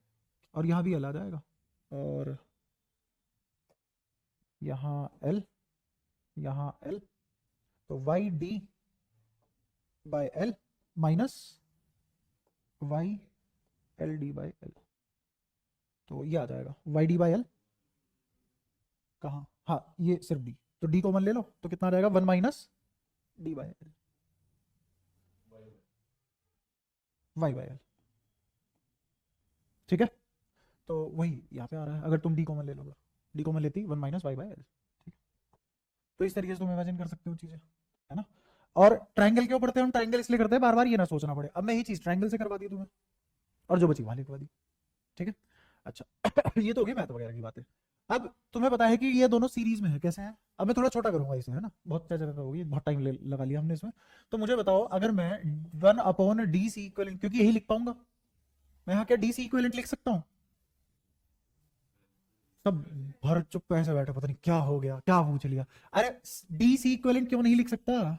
Speaker 1: और यहाँ भी l आ जाएगा, और यहाँ l, यहाँ l, तो y d by l minus y l d by l, तो ये आ जाएगा y d बाय l। कहाँ? हाँ ये सिर्फ d, तो d कॉमन ले लो, तो कितना आ जाएगा? 1 minus d by l, y by l, ठीक है। तो वही यहाँ पे आ रहा है, अगर तुम d कॉमन ले लोगे, d कॉमन लेती 1 माइनस y बाय l, ठीक। तो इस तरीके से तुम इमेजिन कर सकते हो चीजें, है ना। और ट्रायंगल क्यों पढ़ते हैं हम? ट्रायंगल इसलिए करते हैं बार बार ये ना सोचना पड़े। अब मैं यही चीज ट्रायंगल से करवा दी तुम्हें, और जो बची वहां लिखवा दी, ठीक है। अच्छा ये तो हो गई मैथ वगैरह की बातें। अब तुम्हें पता है कि ये दोनों सीरीज में है, कैसे हैं? अब मैं थोड़ा छोटा करूंगा इसे, है ना, बहुत जगह पे होगी, बहुत टाइम लगा लिया हमने इसमें। तो मुझे बताओ, अगर मैं 1/डी सी इक्वलेंट, क्योंकि यही लिख पाऊंगा मैं, यहाँ क्या डी सी इक्वलेंट लिख सकता हूँ? सब भर चुप ऐसे बैठे, पता नहीं क्या हो गया, क्या पूछ लिया। अरे डी सी इक्वलेंट क्यों नहीं लिख सकता?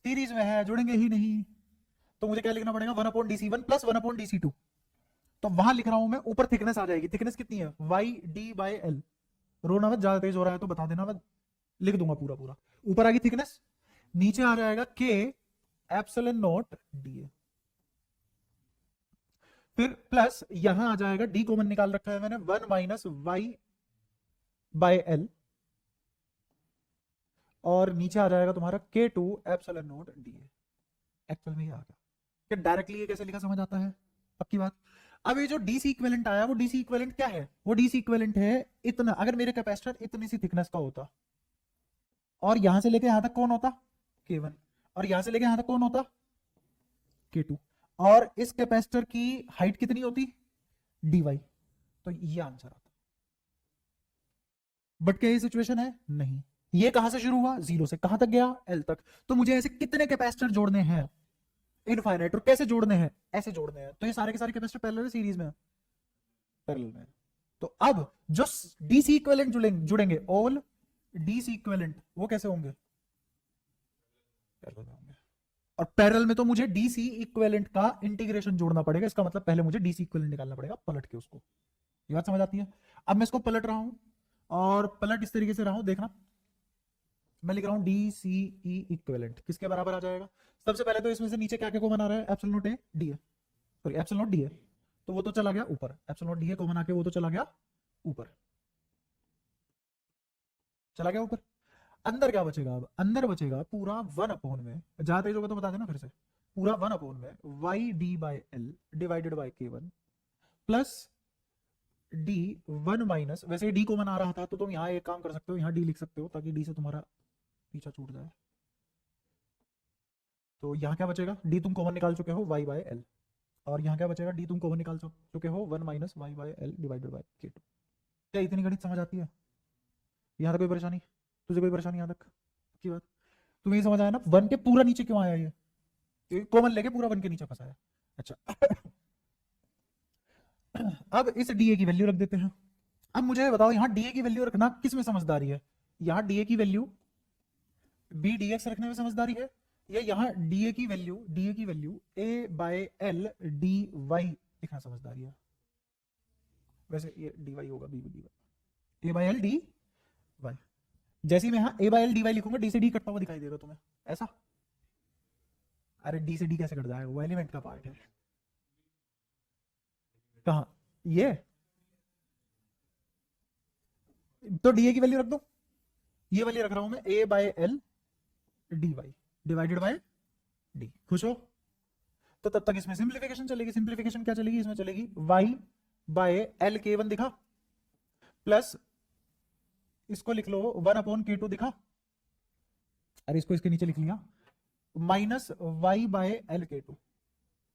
Speaker 1: सीरीज में है, जुड़ेंगे ही नहीं। तो मुझे क्या लिखना पड़ेगा? 1/डी सी 1 प्लस 1/डी सी 2। तो वहां लिख रहा हूं मैं, ऊपर थिकनेस आ जाएगी। थिकनेस कितनी है? y/d/l। रोना मत, ज्यादा तेज हो रहा है तो बता देना, मैं लिख दूंगा पूरा पूरा। ऊपर आ गई थिकनेस, नीचे आ जाएगा k एप्सिलॉन नॉट डी। फिर प्लस यहां आ जाएगा, डी कॉमन निकाल रखा है मैंने, 1 माइनस y/l, और नीचे आ जाएगा तुम्हारा k2 epsilon not D. Actual में ये आ गया कि डायरेक्टली ये कैसे लिखा समझ आता है? पक्की बात। अब ये जो डीसी इक्विवेलेंट आया, वो डीसी इक्विवेलेंट क्या है? वो डीसी इक्विवेलेंट है इतना, अगर मेरे कैपेसिटर इतनी सी थिकनेस का होता, और यहां से लेके यहां तक कौन होता? K1, और यहां से लेके यहां तक कौन होता? K2, और इस कैपेसिटर की हाइट कितनी होती? dy। तो ये आंसर आता। बट क्या ये सिचुएशन है? नहीं। ये कहां से शुरू हुआ? 0 से कहां तक गया? L तक। तो मुझे ऐसे कितने कैपेसिटर जोड़ने हैं? इनफाइनाइट। और कैसे जोड़ने हैं? ऐसे जोड़ने हैं। तो ये सारे के सारे कैपेसिटर पैरेलल सीरीज में है, पैरेलल में। तो अब जो डीसी इक्विवेलेंट जुड़ेंगे, ऑल डीसी इक्विवेलेंट, वो कैसे होंगे? पैरेलल में होंगे। और पैरेलल में तो मुझे डीसी इक्विवेलेंट का इंटीग्रेशन जोड़ना पड़ेगा। इसका मतलब पहले मुझे डीसी इक्विवेलेंट निकालना पड़ेगा पलट के उसको। ये बात समझ आती है? अब मैं इसको पलट रहा हूं, और पलट इस तरीके से रहा हूं, देखना मैं लिख रहा हूं डी सी ई इक्विवेलेंट किसके बराबर आ जाएगा? सबसे पहले तो इसमें से नीचे क्या क्या कॉमन आ रहा है? एप्सिलॉन नॉट ए डी है, सॉरी एप्सिलॉन नॉट डी है, तो वो तो चला गया ऊपर। एप्सिलॉन नॉट डी है कॉमन आके, वो तो चला गया ऊपर, चला गया ऊपर। अंदर क्या बचेगा? अब अंदर बचेगा पूरा 1 में, जहां तेज होगा तो बता देना फिर से, पूरा 1 में y/d/l divided by k1 plus d 1 minus, वैसे डी कॉमन आ रहा था तो तुम यहाँ एक काम कर सकते हो, यहाँ डी लिख सकते हो ताकि डी से तुम्हारा पीछा छूट जाए। तो यहाँ क्या बचेगा? डी तुम कॉमन निकाल चुके हो y/l, और यहाँ क्या बचेगा? डी तुम कॉमन निकाल चुके हो 1 minus y/l divided by k2। क्या इतनी गणित समझ आती है? यहाँ तक कोई परेशानी? तुझे कोई परेशानी यहाँ तक की बात? तुम्हें ये समझ आया ना 1 के पूरा नीचे क्यों आया? ये कॉमन लेके पूरा 1 के नीचे फंसाया। अच्छा अब इस डी की वैल्यू रख देते हैं। अब मुझे बताओ, यहाँ डी की वैल्यू रखना किस में समझदारी है? यहाँ डी की वैल्यू बी डी एक्स रखने में समझदारी है, या यहाँ डी की value A by L D Y लिखना समझदारी है? वैसे ये डी वाई होगा, B D Y, A by L D Y. जैसे ही मैं यहाँ A by L D Y लिखूंगा, डी से डी कटता हुआ दिखाई देगा तुम्हें, ऐसा? अरे डी से डी कैसे कट जाएगा? वो एलिमेंट का पार्ट है। कहाँ? ये तो डी की वैल्यू रख दो, ये वाली रख रहा हूं मैं, A by L D Y divided by D. खुश हो? तो तब तक इसमें सिंप्लीफिकेशन चलेगी। सिंप्लीफिकेशन क्या चलेगी इसमें? चलेगी y बाय एल k1 दिखा, प्लस इसको लिख लो 1/k2 दिखा, अरे इसको इसके नीचे लिख लिया, minus y by L k2।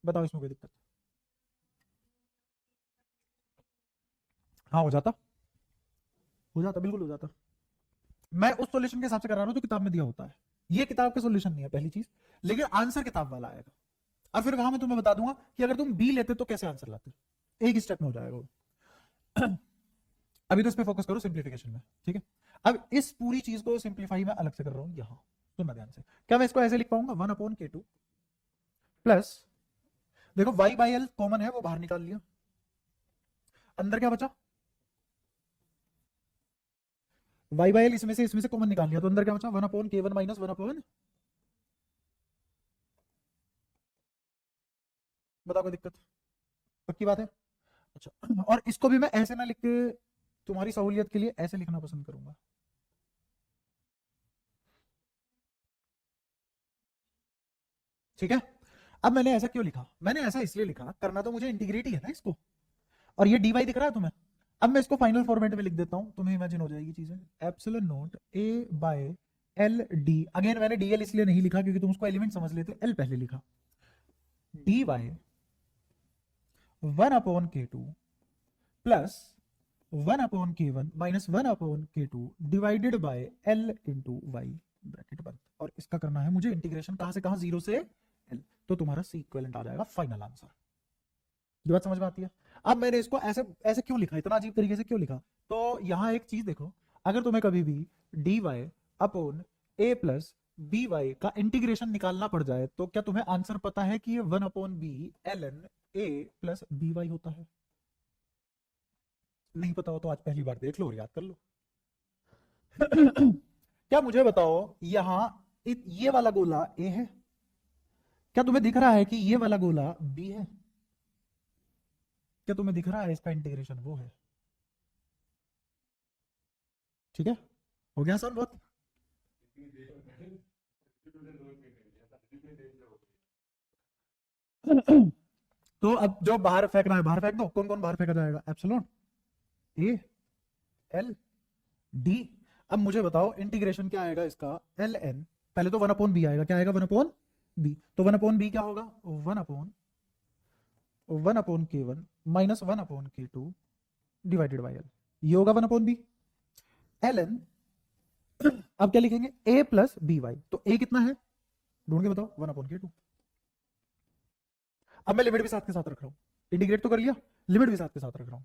Speaker 1: बताओ इसमें कोई दिक्कत? हाँ हो जाता, हो जाता, बिल्कुल हो जाता। मैं उस सॉल्यूशन के हिसाब से कर रहा हूं जो किताब में दिया होता है। ये किताब का सॉल्यूशन नहीं है पहली चीज, लेकिन आंसर किताब वाला आएगा। और फिर वहां मैं तुम्हें बता दूंगा कि अगर तुम बी लेते तो कैसे आंसर लाते, एक ही स्टेप में हो जाएगा वो। अभी तो इस पे फोकस करो सिंप्लीफिकेशन में, ठीक है? अब इस पूरी चीज को सिंप्लीफाई मैं अलग से कर रहा हूं यहां, सुनना ध्यान से। क्या मैं इसको ऐसे लिख पाऊंगा? 1/k2 प्लस, देखो y बाई एल कॉमन है, वो बाहर निकाल लिया, अंदर क्या बचा? y बाई एल इसमें से कॉमन निकाल लिया, तो अंदर क्या बचा? 1/k1 माइनस 1/, बताओ कोई दिक्कत? पक्की बात है? अच्छा, और इसको भी मैं ऐसे ना लिख के, तुम्हारी सहूलियत के लिए ऐसे लिखना पसंद करूंगा। ठीक है? अब मैंने ऐसा क्यों लिखा? मैंने ऐसा इसलिए लिखा, करना तो मुझे इंटीग्रेट ही है ना इसको, और ये dy दिख रहा है तुम्हें। अब मैं इसको फाइनल फॉर्मेट में लिख देता हूं, तुम्हें इमेजिन हो जाएगी चीजें। Epsilon not A by L D, again मैंने डीएल इसलिए नहीं लिखा क्योंकि तुम उसको एलिमेंट समझ लेते, एल पहले लिखा, dy 1/k2 plus 1 upon k1 minus 1 upon k2 divided by l into Y bracket बंद। और इसका करना है मुझे इंटीग्रेशन कहां से कहां, 0 से l। तो तुम्हारा सी इक्विवेलेंट आ जाएगा फाइनल आंसर। ये बात समझ में आती है? अब मैंने इसको ऐसे ऐसे क्यों लिखा, इतना अजीब तरीके से क्यों लिखा? तो यहां एक चीज देखो, अगर तुम्हें कभी भी dy upon a plus B Y का इंटीग्रेशन निकालना पड़ जाए तो क्या तुम्हें आंसर पता है कि ये 1 upon B ln a plus B Y होता है? नहीं पता हो तो आज पहली बार देख लो और याद कर लो। क्या मुझे बताओ, यहां ये वाला गोला a है, क्या तुम्हें दिख रहा है कि ये वाला गोला b है? क्या तुम्हें दिख रहा है इसका इंटीग्रेशन वो है? ठीक है, हो गया आसान बहुत। तो अब जो बाहर फेंकना है बाहर फेंक दो। कौन कौन बाहर फेंका जाएगा? Epsilon A L D. अब मुझे बताओ इंटीग्रेशन क्या आएगा इसका, एल एन। पहले तो 1 अपॉन बी आएगा, क्या आएगा 1 अपॉन बी। तो 1 अपॉन बी क्या होगा, 1 upon k1 minus 1 upon k2 divided by L. ये होगा 1 अपॉन बी एल एन। अब क्या लिखेंगे, a प्लस बी वाई। तो a कितना है ढूंढ के बताओ, 1 अपॉन k2। अब मैं लिमिट भी साथ के साथ रख रहा हूं, इंटीग्रेट तो कर लिया, लिमिट भी साथ के साथ रख रहा हूं।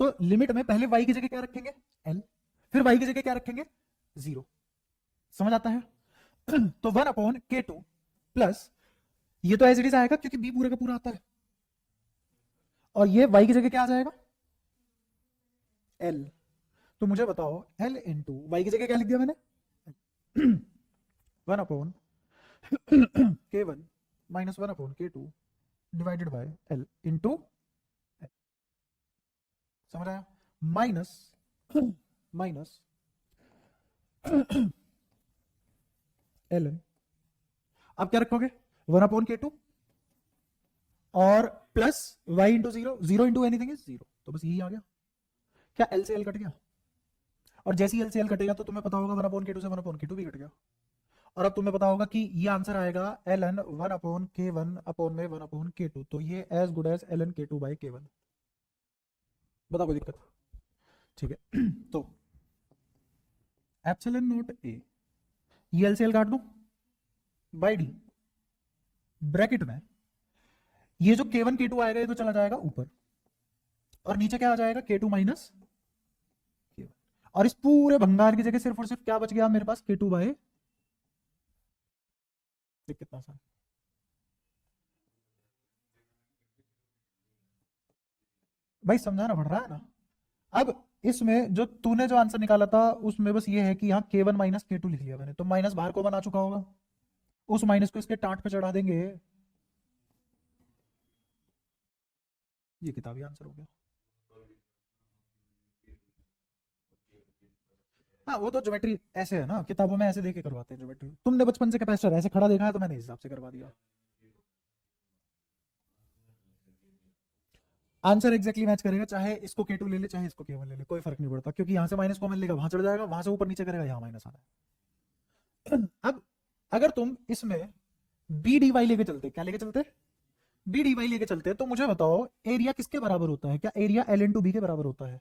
Speaker 1: तो लिमिट में पहले y की जगह क्या रखेंगे, l, फिर y की जगह क्या रखेंगे, 0। समझ आता है? तो 1 अपॉन k2 प्लस, ये तो एज इट इज आएगा क्योंकि b पूरे का पूरा आता है, और ये y की जगह क्या आ जाएगा, l। तो मुझे बताओ l इंटू y की जगह क्या लिख दिया मैंने, 1 upon k1 minus 1 upon k2 divided by l into, समझ आया? माइनस माइनस ln, अब क्या रखोगे 1 अपॉन k2 और plus y into 0, 0 into anything is 0। तो बस यही आ गया। क्या l से l कट गया? और जैसे ही l से l कटेगा तो तुम्हें पता होगा 1 अपॉन k2 से 1 अपॉन k2 भी कट गया। और अब तुम्हें पता होगा कि ये आंसर आएगा ln 1 अपॉन k1 अपॉन में 1 अपॉन k2। तो ये as good as ln k2 by k1। बताओ कोई दिक्कत? ठीक है। तो एप्सिलॉन नॉट a, ये l से l काट दूं बाई d, ब्रैकेट में ये जो k1 k2 आएगा ये तो चला जाएगा ऊपर, और नीचे क्या आ जाएगा k2 माइनस k1। और इस पूरे भंगार की जगह सिर्फ और सिर्फ क्या बच गया मेरे पास, k2 बाय, कितना आसान। भाई समझाना पड़ रहा है ना। अब इसमें जो तूने जो आंसर निकाला था उसमें बस ये है कि यहाँ k1 माइनस k2 लिख लिया मैंने, तो माइनस बाहर को बना चुका होगा, उस माइनस को इसके टाट पे चढ़ा देंगे, ये किताबी आंसर हो गया। हाँ वो तो ज्योमेट्री ऐसे है ना, किताबों में ऐसे देके करवाते हैं ज्योमेट्री। तुमने बचपन से कैपेसिटर ऐसे खड़ा देखा है तो मैंने इस हिसाब से करवा दिया। आंसर एग्जैक्टली मैच करेगा, चाहे इसको k2 ले ले चाहे इसको k1 ले ले, कोई फर्क नहीं पड़ता, क्योंकि यहां से माइनस कॉमन लेगा वहां चढ़ जाएगा, वहां से ऊपर नीचे करेगा यहाँ माइनस आना है। अब अगर तुम इसमें बी डी वाई लेके चलते, क्या लेके चलते, बी डी वाई लेके चलते, तो मुझे बताओ एरिया किसके बराबर होता है, क्या एरिया एल इंटू बी के बराबर होता है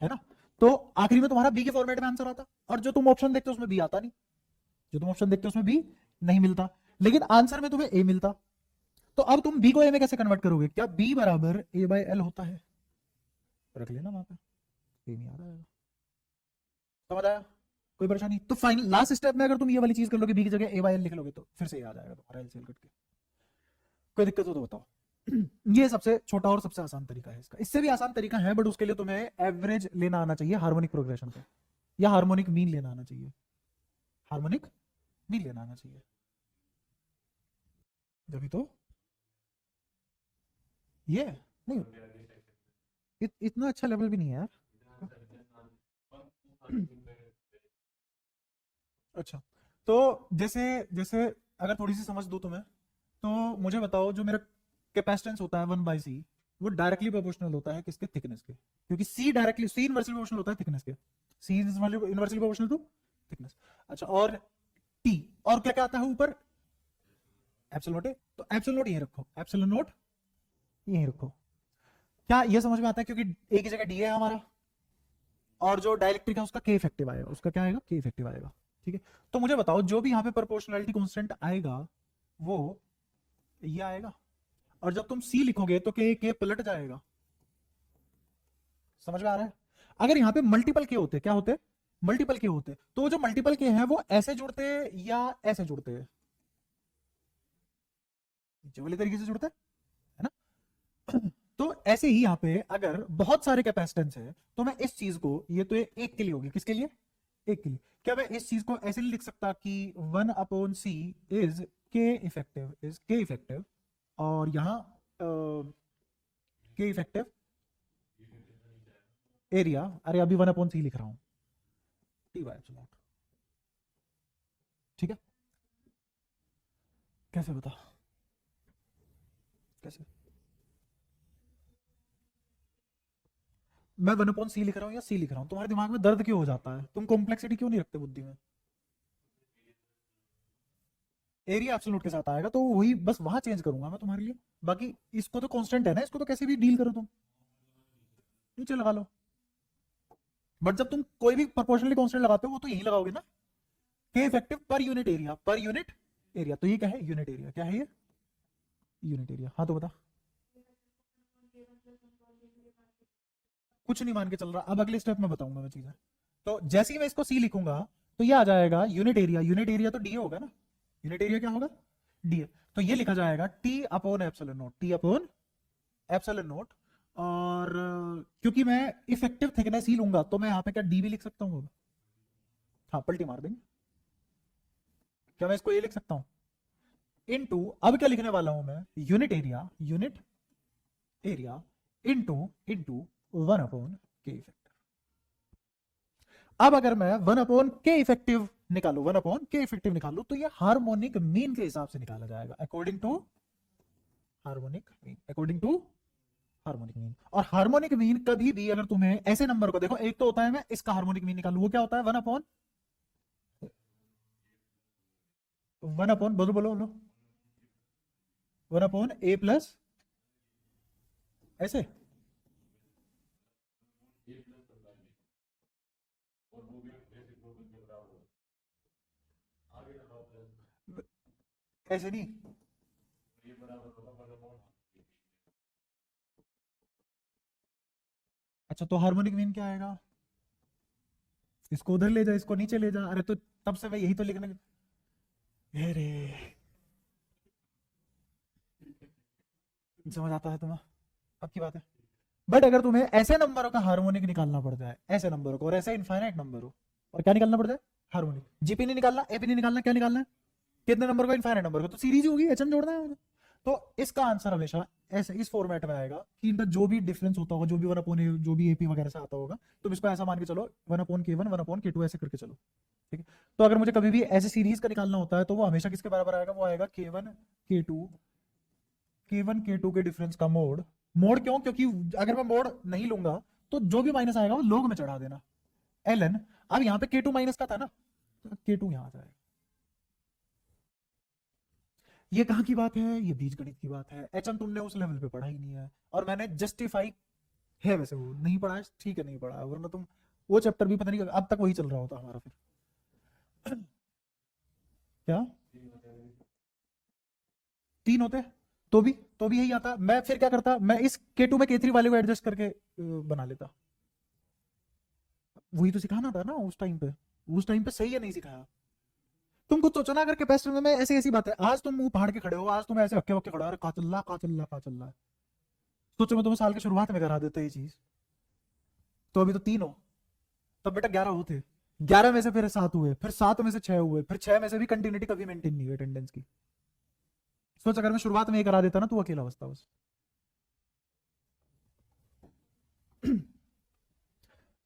Speaker 1: ना? तो आखिरी में तुम्हारा बी के फॉर्मेट में आंसर आता, और जो तुम ऑप्शन देखते हो उसमें बी आता नहीं, जो तुम ऑप्शन देखते हो उसमें बी नहीं मिलता, लेकिन आंसर में तुम्हें ए मिलता। तो अब तुम बी को ए में कैसे कन्वर्ट करोगे, क्या बी बराबर ए बाई एल होता है, रख लेना वहां पे, ए नहीं आ रहा है। समझ आया? कोई परेशानी? तो फाइनल लास्ट स्टेप में अगर तुम ये वाली चीज कर लोगे, बी की जगह ए बाई एल लिख लोगे तो फिर से ये आ जाएगा तुम्हारा एल से एल कट के। कोई दिक्कत हो तो बताओ। ये सबसे छोटा और सबसे आसान तरीका है इसका, इससे भी आसान तरीका है बट उसके लिए तुम्हें एवरेज लेना आना चाहिए हार्मोनिक प्रोग्रेशन पे, या हार्मोनिक मीन लेना आना चाहिए, हार्मोनिक मीन लेना आना चाहिए, जब तो ये नहीं, इतना अच्छा लेवल भी नहीं है यार। अच्छा, तो जैसे जैसे अगर थोड़ी सी समझ दूं तुम्हें, तो मुझे बताओ जो मेरा कैपेसिटेंस होता है 1/c, वो डायरेक्टली प्रोपोर्शनल होता है किसके, थिकनेस के, क्योंकि सी डायरेक्टली, सी इनवर्सली प्रोपोर्शनल होता है थिकनेस के, सी इनवर्सली प्रोपोर्शनल टू थिकनेस। अच्छा, और टी, और क्या क्या आता है ऊपर, एप्सिलॉन नोट, तो एप्सिलॉन नोट यहीं रखो, एप्सिलॉन नोट यहीं रखो। क्या ये समझ में आता है, क्योंकि ए की जगह डी है हमारा, और जो डाइलेक्ट्रिक है उसका के इफेक्टिव आएगा, उसका क्या आएगा, के इफेक्टिव आएगा। ठीक है, तो मुझे बताओ जो भी यहाँ पे प्रोपोर्शनैलिटी कांस्टेंट आएगा वो ये आएगा, और जब तुम सी लिखोगे तो के पलट जाएगा। समझ में आ रहा है? अगर यहाँ पे मल्टीपल के होते, क्या होते, मल्टीपल के होते, तो जो मल्टीपल के हैं वो ऐसे जुड़ते या ऐसे जुड़ते हैं, नीचे वाले तरीके से जुड़ते है ना। तो ऐसे ही यहाँ पे अगर बहुत सारे कैपेसिटेंस है तो मैं इस चीज को, ये तो एक के लिए होगी, किसके लिए, एक के लिए, क्या मैं इस चीज को ऐसे नहीं लिख सकता कि 1/c इज के इफेक्टिव, इज के इफेक्टिव, और यहां के इफेक्टिव एरिया, अरे अभी 1/c लिख रहा हूं, टी बाय एप्सिलॉन। ठीक है, कैसे बता, कैसे मैं 1/c लिख रहा हूं या c लिख रहा हूं, तुम्हारे दिमाग में दर्द क्यों हो जाता है, तुम कॉम्प्लेक्सिटी क्यों नहीं रखते बुद्धि में? एरिया एब्सोल्यूट के साथ आएगा तो वही बस वहां चेंज करूंगा मैं तुम्हारे लिए, बाकी इसको तो कांस्टेंट है ना, इसको तो कैसे भी डील करो तुम, नीचे लगा लो। बट जब तुम कोई भी प्रोपोर्शनली कांस्टेंट लगाते हो वो तो यही लगाओगे ना, के effective per unit area, per unit area, तो ये क्या है, यूनिट एरिया, क्या है ये, यूनिट एरिया। हाँ तो बता, कुछ नहीं मान के चल रहा, अब अगले स्टेप में बताऊंगा मैं चीजें। तो जैसे ही मैं इसको सी लिखूंगा तो ये आ जाएगा यूनिट एरिया, यूनिट एरिया तो डी होगा ना, यूनिट एरिया क्या होगा, डी है, तो ये लिखा जाएगा T upon epsilon note, T upon epsilon note. और क्योंकि मैं इफेक्टिव थिकनेस ही लूंगा तो मैं यहाँ पे क्या डी भी लिख सकता हूँ, हाँ पलटी मार देंगे, क्या मैं इसको ये लिख सकता हूँ इनटू, अब क्या लिखने वाला हूं मैं, unit area, unit area into into 1/k effective. अब अगर मैं 1/k इफेक्टिव निकालू, 1/k इफेक्टिव निकालू तो ये हार्मोनिक मीन के हिसाब से निकाला जाएगा, according to harmonic mean, according to harmonic mean. और हार्मोनिक मीन कभी भी अगर तुम्हें ऐसे नंबर को देखो, एक तो होता है मैं इसका हार्मोनिक मीन निकालू, वो क्या होता है, 1/, बोलो बोलो बोलो, 1/a प्लस ऐसे, ऐसे नहीं, अच्छा तो हार्मोनिक मीन क्या आएगा, इसको उधर ले जा, इसको नीचे ले जा, अरे तो तब से मैं यही तो लिखने, अरे समझ आता है तुम्हें, अब की बात है। बट अगर तुम्हें ऐसे नंबरों का हार्मोनिक निकालना पड़ जाए, ऐसे नंबरों को, और ऐसे इनफाइनाइट नंबर हो, और क्या निकालना पड़ जाए, हार्मोनिक, जीपी नहीं निकालना, एपी नहीं निकालना, क्या निकालना है, कितने नंबर को, इनफाइनाइट नंबर को, तो सीरीज होगी, एचएम जोड़ना है मुझे। तो इसका आंसर हमेशा ऐसे इस फॉर्मेट में आएगा कि इनका जो भी डिफरेंस होता होगा, जो भी 1/, जो भी एपी वगैरह से आता होगा, तुम इसको ऐसा मान के चलो 1/k1 1/k2 ऐसे करके चलो। ठीक है, तो अगर मुझे कभी भी ऐसे सीरीज का निकालना होता है तो वो हमेशा किसके बराबर आएगा, वो आएगा k1 k2 के डिफरेंस का मोड। मोड क्यों, क्योंकि अगर मैं मोड नहीं लूंगा तो जो भी माइनस आएगा वो लोग में चढ़ा देना, ln। अब यहाँ पे k2 माइनस का था ना, तो k2 यहाँ आ जाएगा। ये कहाँ की बात है, ये बीजगणित की बात है, एचएम तुमने उस लेवल पे पढ़ा ही नहीं है, और मैंने जस्टिफाई है, वैसे वो नहीं पढ़ा है, ठीक है नहीं पढ़ा है, वरना तुम वो चैप्टर भी पता नहीं अब तक वही चल रहा होता हमारा फिर। क्या 3 होते, तो भी यही आता, मैं फिर क्या करता, मैं इस k2 में k3 वाले को एडजस्ट करके बना लेता, वही तो सिखाना था ना उस टाइम पे, उस टाइम पे सही है नहीं सिखाया। तुम खुद सोचो ना, अगर कैपेसिटर में ऐसी ऐसी बात है, आज तुम मुंह फाड़ के खड़े हो, आज तुम ऐसे हक्के वक्के खड़े हो, अरे का चल रहा, का चल रहा, का चल रहा है, सोचो मैं तुम्हें साल की शुरुआत में करा देता ये चीज, तो अभी तो 3 हो, तब बेटा 11 होते, 11 में से फिर 7 हुए, फिर 7 में से 6 हुए, फिर 6 में से भी कंटिन्यूटी कभी मेंटेन नहीं हुई अटेंडेंस की। सोच अगर मैं शुरुआत में ये करा देता ना, तो अकेला बसता बस।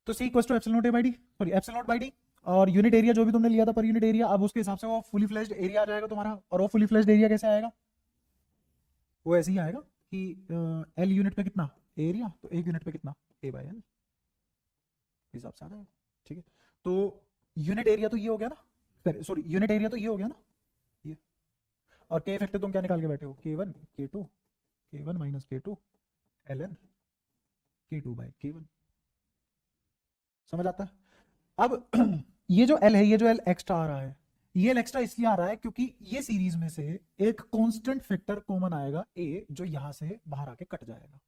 Speaker 1: तो C equal to epsilon not A by D, sorry epsilon not by D, और यूनिट एरिया जो भी तुमने लिया था पर यूनिट एरिया, अब उसके हिसाब से वो फुली फ्लेज्ड एरिया आ जाएगा तुम्हारा, और वो फुली फ्लेज्ड एरिया कैसे आएगा, वो ऐसे ही आएगा कि एल यूनिट पे कितना एरिया, तो 1 यूनिट पे कितना ए बाई एल, हिसाब से आ जाएगा। ठीक है, तो यूनिट एरिया तो ये हो गया ना, सॉरी यूनिट एरिया तो ये हो गया ना ये, और के इफेक्टिव तुम क्या निकाल के बैठे हो, k1 k2 k1 minus k2 ln k2 by k1। समझ आता है? अब ये जो एल है, ये जो एल एक्स्ट्रा आ रहा है, ये एल एक्स्ट्रा इसलिए आ रहा है क्योंकि ये सीरीज में से एक कांस्टेंट फैक्टर कॉमन आएगा ए, जो यहां से बाहर आके कट जाएगा।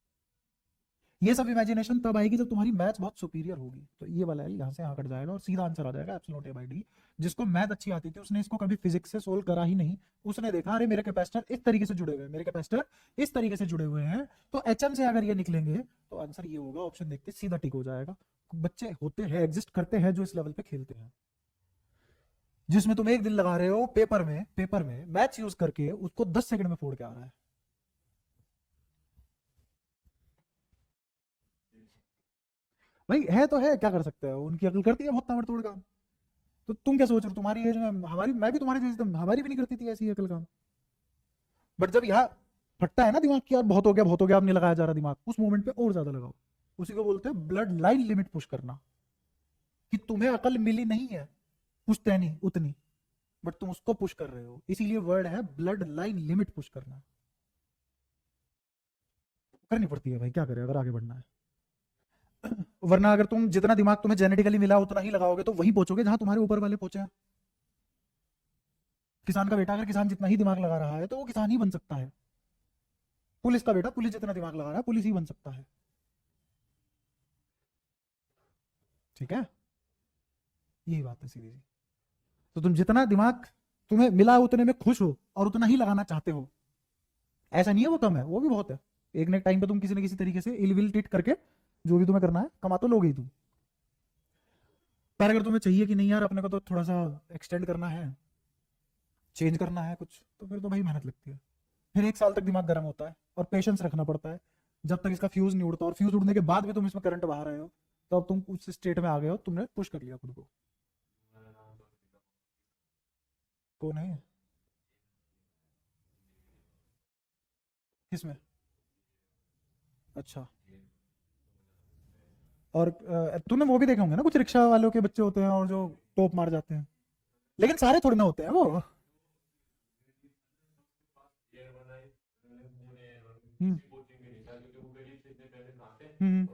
Speaker 1: ये सब इमेजिनेशन तब आएगी जब तुम्हारी मैथ्स बहुत सुपीरियर होगी। तो ये वाला एल यहाँ से यहाँ कट जाएगा और सीधा आंसर आ जाएगा एप्सिलॉन ए बाई डी। जिसको मैथ अच्छी आती थी उसने इसको कभी फिजिक्स से सोल्व करा ही नहीं, उसने देखा अरे मेरे कैपेसिटर इस तरीके से जुड़े हुए हैं, मेरे कैपेसिटर इस तरीके से जुड़े हुए हैं, तो एचएम से अगर ये निकलेंगे तो आंसर ये होगा, ऑप्शन देखते सीधा टिक हो जाएगा। बच्चे होते हैं, एग्जिस्ट करते हैं, जो इस लेवल पे खेलते हैं, जिसमें तुम एक दिन लगा रहे हो पेपर में मैथ्स यूज करके उसको 10 सेकंड में फोड़ के आ रहा है। भाई है तो है, क्या कर सकते हो, उनकी अकल करती है बहुत ताबड़तोड़ काम। तो तुम क्या सोच रहे हो, तुम्हारी एज में हमारी, मैं भी तुम्हारी जैसे, हमारी भी नहीं करती थी ऐसी अकल काम। बट जब यहाँ फटता है ना दिमाग की, यार बहुत हो गया बहुत हो गया, अब नहीं लगाया जा रहा दिमाग, उस मोमेंट पे और ज्यादा लगाओ। उसी को बोलते हैं ब्लड लाइन लिमिट पुश करना, कि तुम्हें अकल मिली नहीं है पुश्तैनी उतनी, बट तुम उसको पुश कर रहे हो, इसीलिए वर्ड है ब्लड लाइन लिमिट पुश करना। करनी पड़ती है भाई, क्या करें अगर आगे बढ़ना है। वरना अगर तुम जितना दिमाग तुम्हें जेनेटिकली मिला उतना ही लगाओगे तो वहीं पहुंचोगे जहां तुम्हारे ऊपर वाले पहुंचे हैं। किसान का बेटा, अगर किसान जितना ही दिमाग लगा रहा है तो वो किसान ही बन सकता है। पुलिस का बेटा पुलिस जितना दिमाग लगा रहा है पुलिस ही बन सकता है। ठीक है, यही बात है सीधी सी। तो तुम जितना दिमाग तुम्हें मिला उतने में खुश हो और उतना ही लगाना चाहते हो, ऐसा नहीं है वो कम है, वो भी बहुत है। एक ना एक टाइम पे तुम किसी न किसी तरीके से इलविल ट्रीट करके जो भी तुम्हें करना है कमा तो लोगे ही तुम। पर अगर तुम्हें चाहिए कि नहीं यार अपने को तो थोड़ा सा एक्सटेंड करना है, चेंज करना है कुछ, तो फिर तो भाई मेहनत लगती है। फिर 1 साल तक दिमाग गर्म होता है और पेशेंस रखना पड़ता है, जब तक इसका फ्यूज नहीं उड़ता। और फ्यूज उड़ने के बाद भी तुम इसमें करंट बहा रहे हो, तो अब तुम उस स्टेट में आ गए हो, तुमने पुश कर लिया खुद को। कौन है? किसमें? अच्छा, और तूने वो भी देखे होंगे ना, कुछ रिक्शा वालों के बच्चे होते हैं और जो टोप मार जाते हैं, लेकिन सारे थोड़ी ना होते हैं वो। हम्म हम्म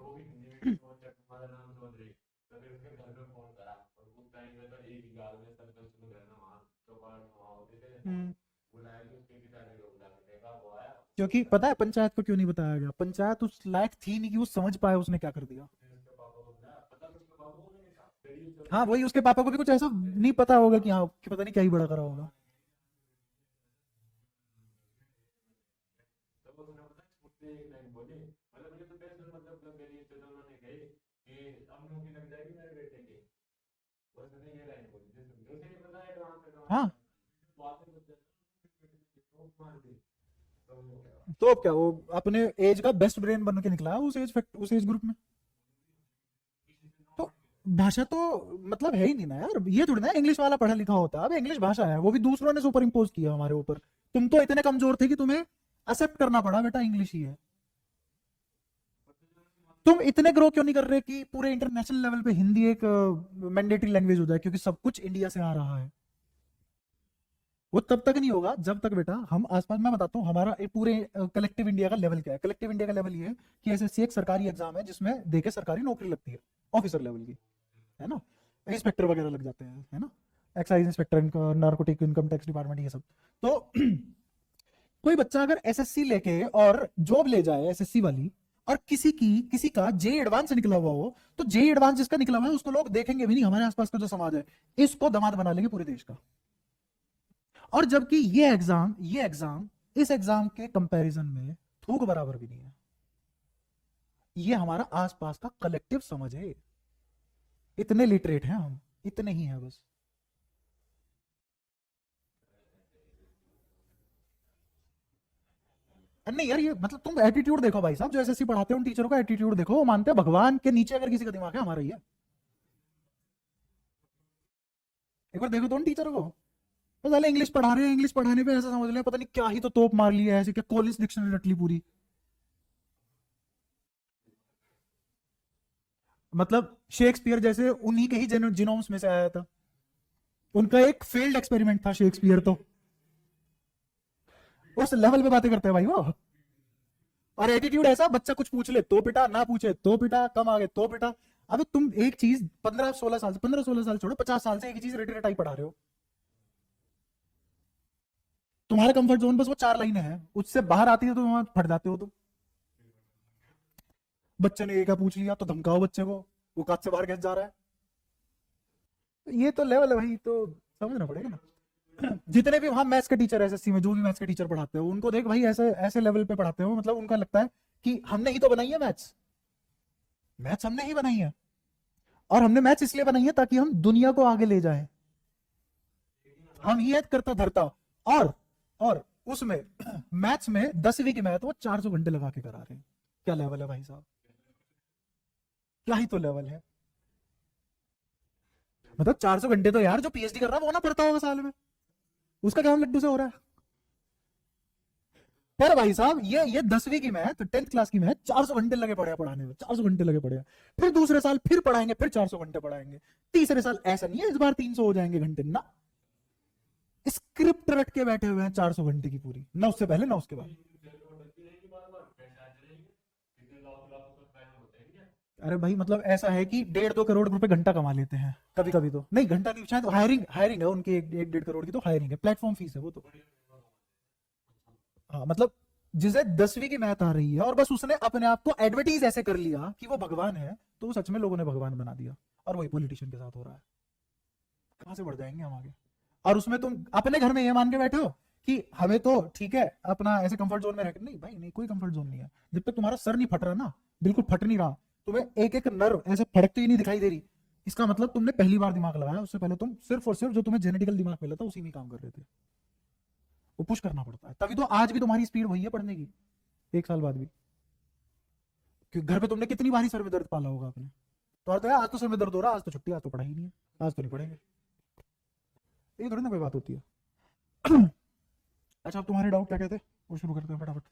Speaker 1: हम्म। क्योंकि पता है पंचायत को क्यों नहीं बताया गया, पंचायत उस लायक थी नहीं कि वो समझ पाए उसने क्या कर दिया। हाँ वही, उसके पापा को भी कुछ ऐसा नहीं पता होगा कि हाँ कि पता नहीं क्या ही बड़ा करा होगा। हाँ, तो अब क्या, वो अपने एज का बेस्ट ब्रेन बन के निकला है उस एज ग्रुप में। तो भाषा तो मतलब है ही नहीं ना यार, ये थोड़ी ना इंग्लिश वाला पढ़ा लिखा होता है। अब इंग्लिश भाषा है, वो भी दूसरों ने सुपर इम्पोज किया हमारे ऊपर। तुम तो इतने कमजोर थे कि तुम्हें एक्सेप्ट करना पड़ा बेटा इंग्लिश ही है। तुम इतने ग्रो क्यों नहीं कर रहे कि पूरे इंटरनेशनल लेवल पे हिंदी एक मैंडेटरी लैंग्वेज हो जाए, क्योंकि सब कुछ इंडिया से आ रहा है। वो तब तक नहीं होगा जब तक बेटा हम आसपास, मैं बताता हूँ हमारा पूरे कलेक्टिव इंडिया का लेवल क्या है। कलेक्टिव इंडिया का लेवल ये है कि एसएससी एक सरकारी एग्जाम है जिसमें देके सरकारी नौकरी लगती है, ऑफिसर लेवल की, है ना। इंस्पेक्टर वगैरह लग जाते हैं, है ना, excise inspector, narcotic, income tax department, ये सब। तो कोई बच्चा अगर एसएससी लेके और जॉब ले जाए एसएससी वाली, और किसी का जे एडवांस निकला हुआ हो, तो जे एडवांस जिसका निकला हुआ है उसको लोग देखेंगे भी नहीं। हमारे आसपास का जो समाज है इसको दामाद बना लेंगे पूरे देश का। और जबकि ये एग्जाम इस एग्जाम के कंपैरिजन में थूक बराबर भी नहीं है। ये हमारा आसपास का कलेक्टिव समझ है, इतने लिटरेट हैं हम, इतने ही हैं बस। नहीं यार, ये मतलब तुम एटीट्यूड देखो भाई साहब, जो एसएससी पढ़ाते हैं उन टीचरों का एटीट्यूड देखो। वो मानते हैं भगवान के नीचे अगर किसी का दिमाग है हमारा ही है। एक बार देखो तो उन टीचरों को, तो साले इंग्लिश पढ़ा रहे हैं, इंग्लिश पढ़ाने पे ऐसा समझ लिया पता नहीं क्या ही तो तोप मार लिया है, ऐसे क्या कॉलेज डिक्शनरी रट ली पूरी। मतलब शेक्सपियर जैसे उन्हीं के ही जिनोम्स में से आया था, उनका एक फेल्ड एक्सपेरिमेंट था शेक्सपियर तो। उस लेवल पे बातें करते हैं भाई वो। और एटीट्यूड ऐसा, बच्चा कुछ पूछ ले तो पिटा, ना पूछे तो पिटा, कम आ गए तो पिटा। अबे तुम एक चीज 15-16 साल से, 15-16 साल छोड़ो, 50 साल से एक ही चीज रेटी रटाई पढ़ा रहे हो। तुम्हारा कंफर्ट जोन बस वो 4 लाइनें हैं, उससे बाहर आती है तो वहां फट जाते हो तुम। बच्चे ने ये क्या पूछ लिया तो धमकाओ बच्चे को, वो काज से बाहर कैसे जा रहा है। ये तो लेवल है भाई, तो समझना पड़ेगा ना। जितने भी वहां मैथ्स के टीचर एसएससी में, जो भी मैथ्स के टीचर पढ़ाते हो, उनको देख भाई ऐसे ऐसे लेवल पे पढ़ाते हो, मतलब उनका लगता है कि हमने ही तो बनाई है मैथ्स, मैथ्स हमने ही बनाई है। और हमने मैथ्स इसलिए बनाई है ताकि हम दुनिया को आगे ले जाए, हम ही करता धरता। और उसमें मैथ्स में 10वीं की मैथ वो 400 घंटे लगा के करा रहे हैं। क्या लेवल है भाई साहब, क्या ही तो लेवल है। मतलब 400 घंटे तो यार जो पीएचडी कर रहा है वो ना पढ़ता होगा साल में, उसका काम लड्डू से हो रहा है। पर भाई साहब ये 10वीं की मैथ, 10th क्लास की मैथ 400 घंटे लगे पड़े हैं पढ़ाने में, 400 घंटे लगे पड़े हैं। फिर दूसरे साल फिर पढ़ाएंगे, फिर 400 घंटे पढ़ाएंगे। तीसरे साल ऐसा नहीं है इस बार 300 हो जाएंगे घंटे ना, स्क्रिप्ट रट के बैठे हुए हैं 400 घंटे की पूरी, ना उससे पहले ना उसके बाद। अरे भाई मतलब ऐसा है कि 1.5-2 करोड़ रुपए घंटा कमा लेते हैं कभी कभी, तो नहीं घंटा नहीं, शायद हायरिंग हायरिंग है उनकी, 1-1.5 करोड़ की तो हायरिंग है, प्लेटफॉर्म फीस है वो तो। हाँ मतलब जिसे 10वीं की मैथ आ रही है और बस उसने अपने आप को एडवर्टीज ऐसे कर लिया कि वो भगवान है, तो सच में लोगों ने भगवान बना दिया। और वही पॉलिटिशियन के साथ हो रहा है। कहां से बढ़ जाएंगे हम आगे। और उसमें तुम अपने घर में ये मान के बैठे हो कि हमें तो ठीक है अपना ऐसे कंफर्ट जोन में रहकर, नहीं भाई नहीं, कोई कंफर्ट जोन नहीं है जब तक तुम्हारा सर नहीं फट रहा ना, बिल्कुल फट नहीं रहा, तुम्हें एक एक नर्व ऐसे फड़कती ही नहीं दिखाई दे रही, इसका मतलब तुमने पहली बार दिमाग लगाया। उससे पहले तुम सिर्फ और सिर्फ जो तुम्हें जेनेटिकल दिमाग मिला था उसी में काम कर रहे थे। वो पुश करना पड़ता है, तभी तो आज भी तुम्हारी स्पीड वही है पढ़ने की, 1 साल बाद भी। क्योंकि घर पे तुमने कितनी बारी सर में दर्द पाला होगा अपने, तो आज तो सर में दर्द हो रहा, आज तो छुट्टी, आज तो पढ़ाई नहीं है, आज तो नहीं पढ़ेंगे, ये थोड़ी ना कोई बात होती है। अच्छा अब तुम्हारे डाउट क्या कहते हैं वो शुरू करते हैं फटाफट।